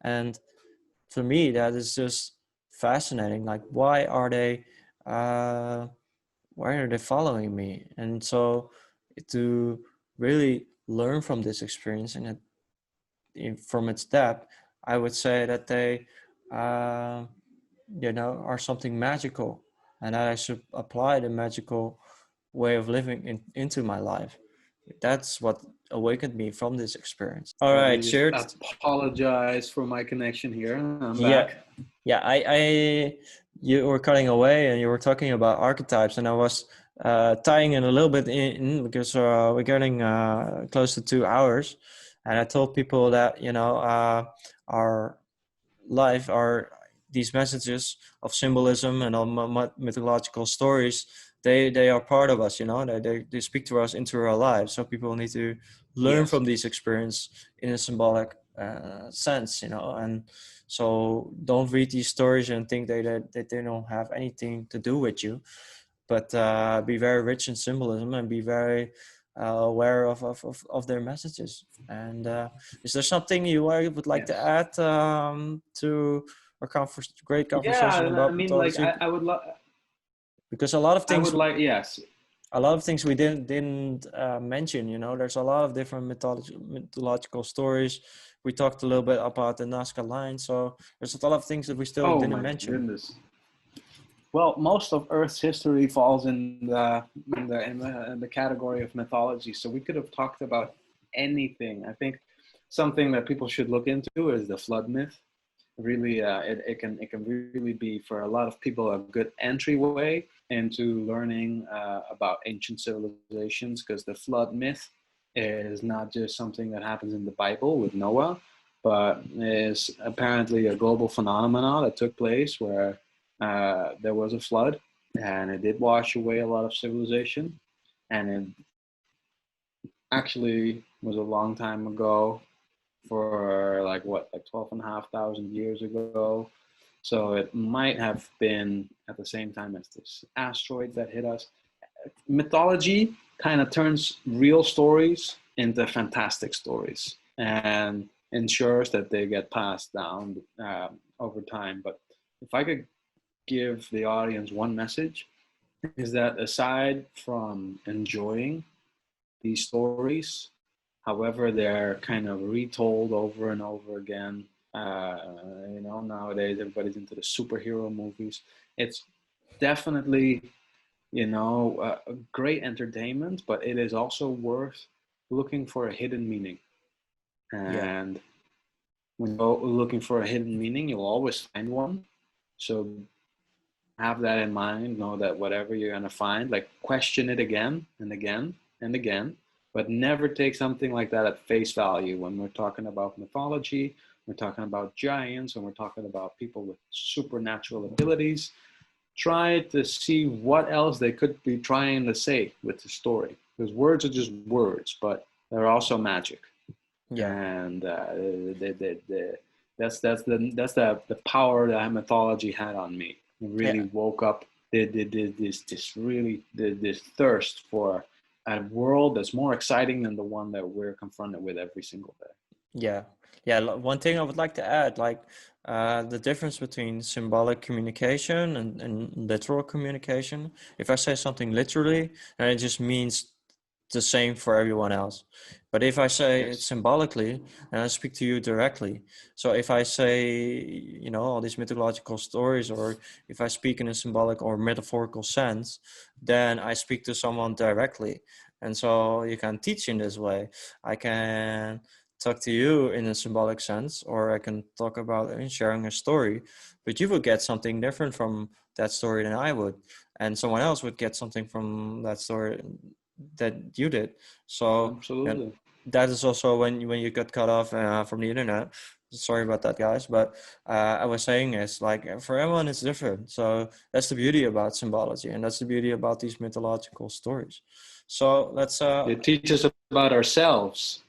Speaker 1: And for me, that is just fascinating. Like, uh, why are they following me? And so to really learn from this experience and from its depth, I would say that they, are something magical, and that I should apply the magical way of living into my life. That's what awakened me from this experience. All
Speaker 4: Let
Speaker 1: right,
Speaker 4: me just
Speaker 1: Tjeerd.
Speaker 4: apologize for my connection here. I'm
Speaker 1: Yeah,
Speaker 4: back.
Speaker 1: yeah. You were cutting away, and you were talking about archetypes, and I was tying in a little bit in because we're getting close to 2 hours, and I told people that our life are these messages of symbolism and all mythological stories. They are part of us. They speak to us into our lives. So people need to learn
Speaker 4: Yes.
Speaker 1: from these experience in a symbolic sense. And so don't read these stories and think that they don't have anything to do with you, but be very rich in symbolism, and be very aware of their messages. And is there something you would like to
Speaker 4: Yes.
Speaker 1: add to our great conversation
Speaker 4: Yeah, I
Speaker 1: about
Speaker 4: mean, like
Speaker 1: mythology?
Speaker 4: I would
Speaker 1: Because a lot of
Speaker 4: I
Speaker 1: things
Speaker 4: would like, yes.
Speaker 1: we didn't mention. There's a lot of different mythological stories. We talked a little bit about the Nazca line, so there's a lot of things that we still
Speaker 4: Oh
Speaker 1: didn't
Speaker 4: my
Speaker 1: mention.
Speaker 4: goodness. Well, most of Earth's history falls in the category of mythology. So we could have talked about anything. I think something that people should look into is the flood myth. Really, it can really be for a lot of people a good entryway into learning about ancient civilizations, because the flood myth is not just something that happens in the Bible with Noah, but is apparently a global phenomenon that took place where there was a flood, and it did wash away a lot of civilization, and it actually was a long time ago, for like 12,500 years ago. So it might have been at the same time as this asteroid that hit us. Mythology kind of turns real stories into fantastic stories and ensures that they get passed down over time. But if I could give the audience one message, is that aside from enjoying these stories, however they're kind of retold over and over again, nowadays everybody's into the superhero movies. It's definitely, a great entertainment, but it is also worth looking for a hidden meaning.
Speaker 1: Yeah.
Speaker 4: And when you're looking for a hidden meaning, you'll always find one. So have that in mind. Know that whatever you're going to find, like, question it again and again and again, but never take something like that at face value when we're talking about mythology we're talking about giants, and we're talking about people with supernatural abilities. Try to see what else they could be trying to say with the story, because words are just words, but they're also magic.
Speaker 1: Yeah.
Speaker 4: And that's the power that mythology had on me. It really woke up this thirst for a world that's more exciting than the one that we're confronted with every single day.
Speaker 1: Yeah. One thing I would like to add, like the difference between symbolic communication and literal communication. If I say something literally, then it just means the same for everyone else. But if I say it symbolically, and I speak to you directly. So if I say, all these mythological stories, or if I speak in a symbolic or metaphorical sense, then I speak to someone directly. And so you can teach in this way. I can talk to you in a symbolic sense, or I can talk about sharing a story, but you would get something different from that story than I would, and someone else would get something from that story that you did. So
Speaker 4: Absolutely.
Speaker 1: that is also when you got cut off from the internet. Sorry about that, guys, but I was saying is like for everyone it's different. So that's the beauty about symbology, and that's the beauty about these mythological stories. So let's
Speaker 4: it teaches about ourselves.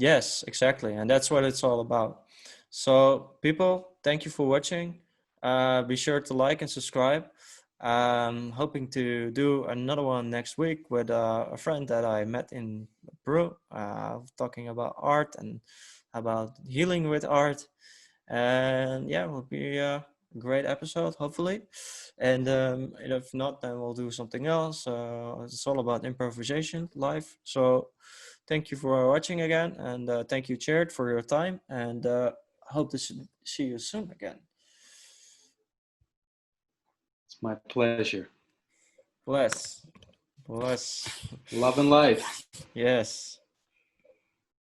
Speaker 1: Yes, exactly. And that's what it's all about. So, people, thank you for watching. Be sure to like and subscribe. Hoping to do another one next week with a friend that I met in Peru, talking about art and about healing with art. And yeah, it will be a great episode, hopefully. And if not, then we'll do something else. It's all about improvisation live. So, thank you for watching again, and thank you, Tjeerd, for your time, and hope to see you soon again.
Speaker 4: It's my pleasure.
Speaker 1: Bless.
Speaker 4: Love and light.
Speaker 1: Yes.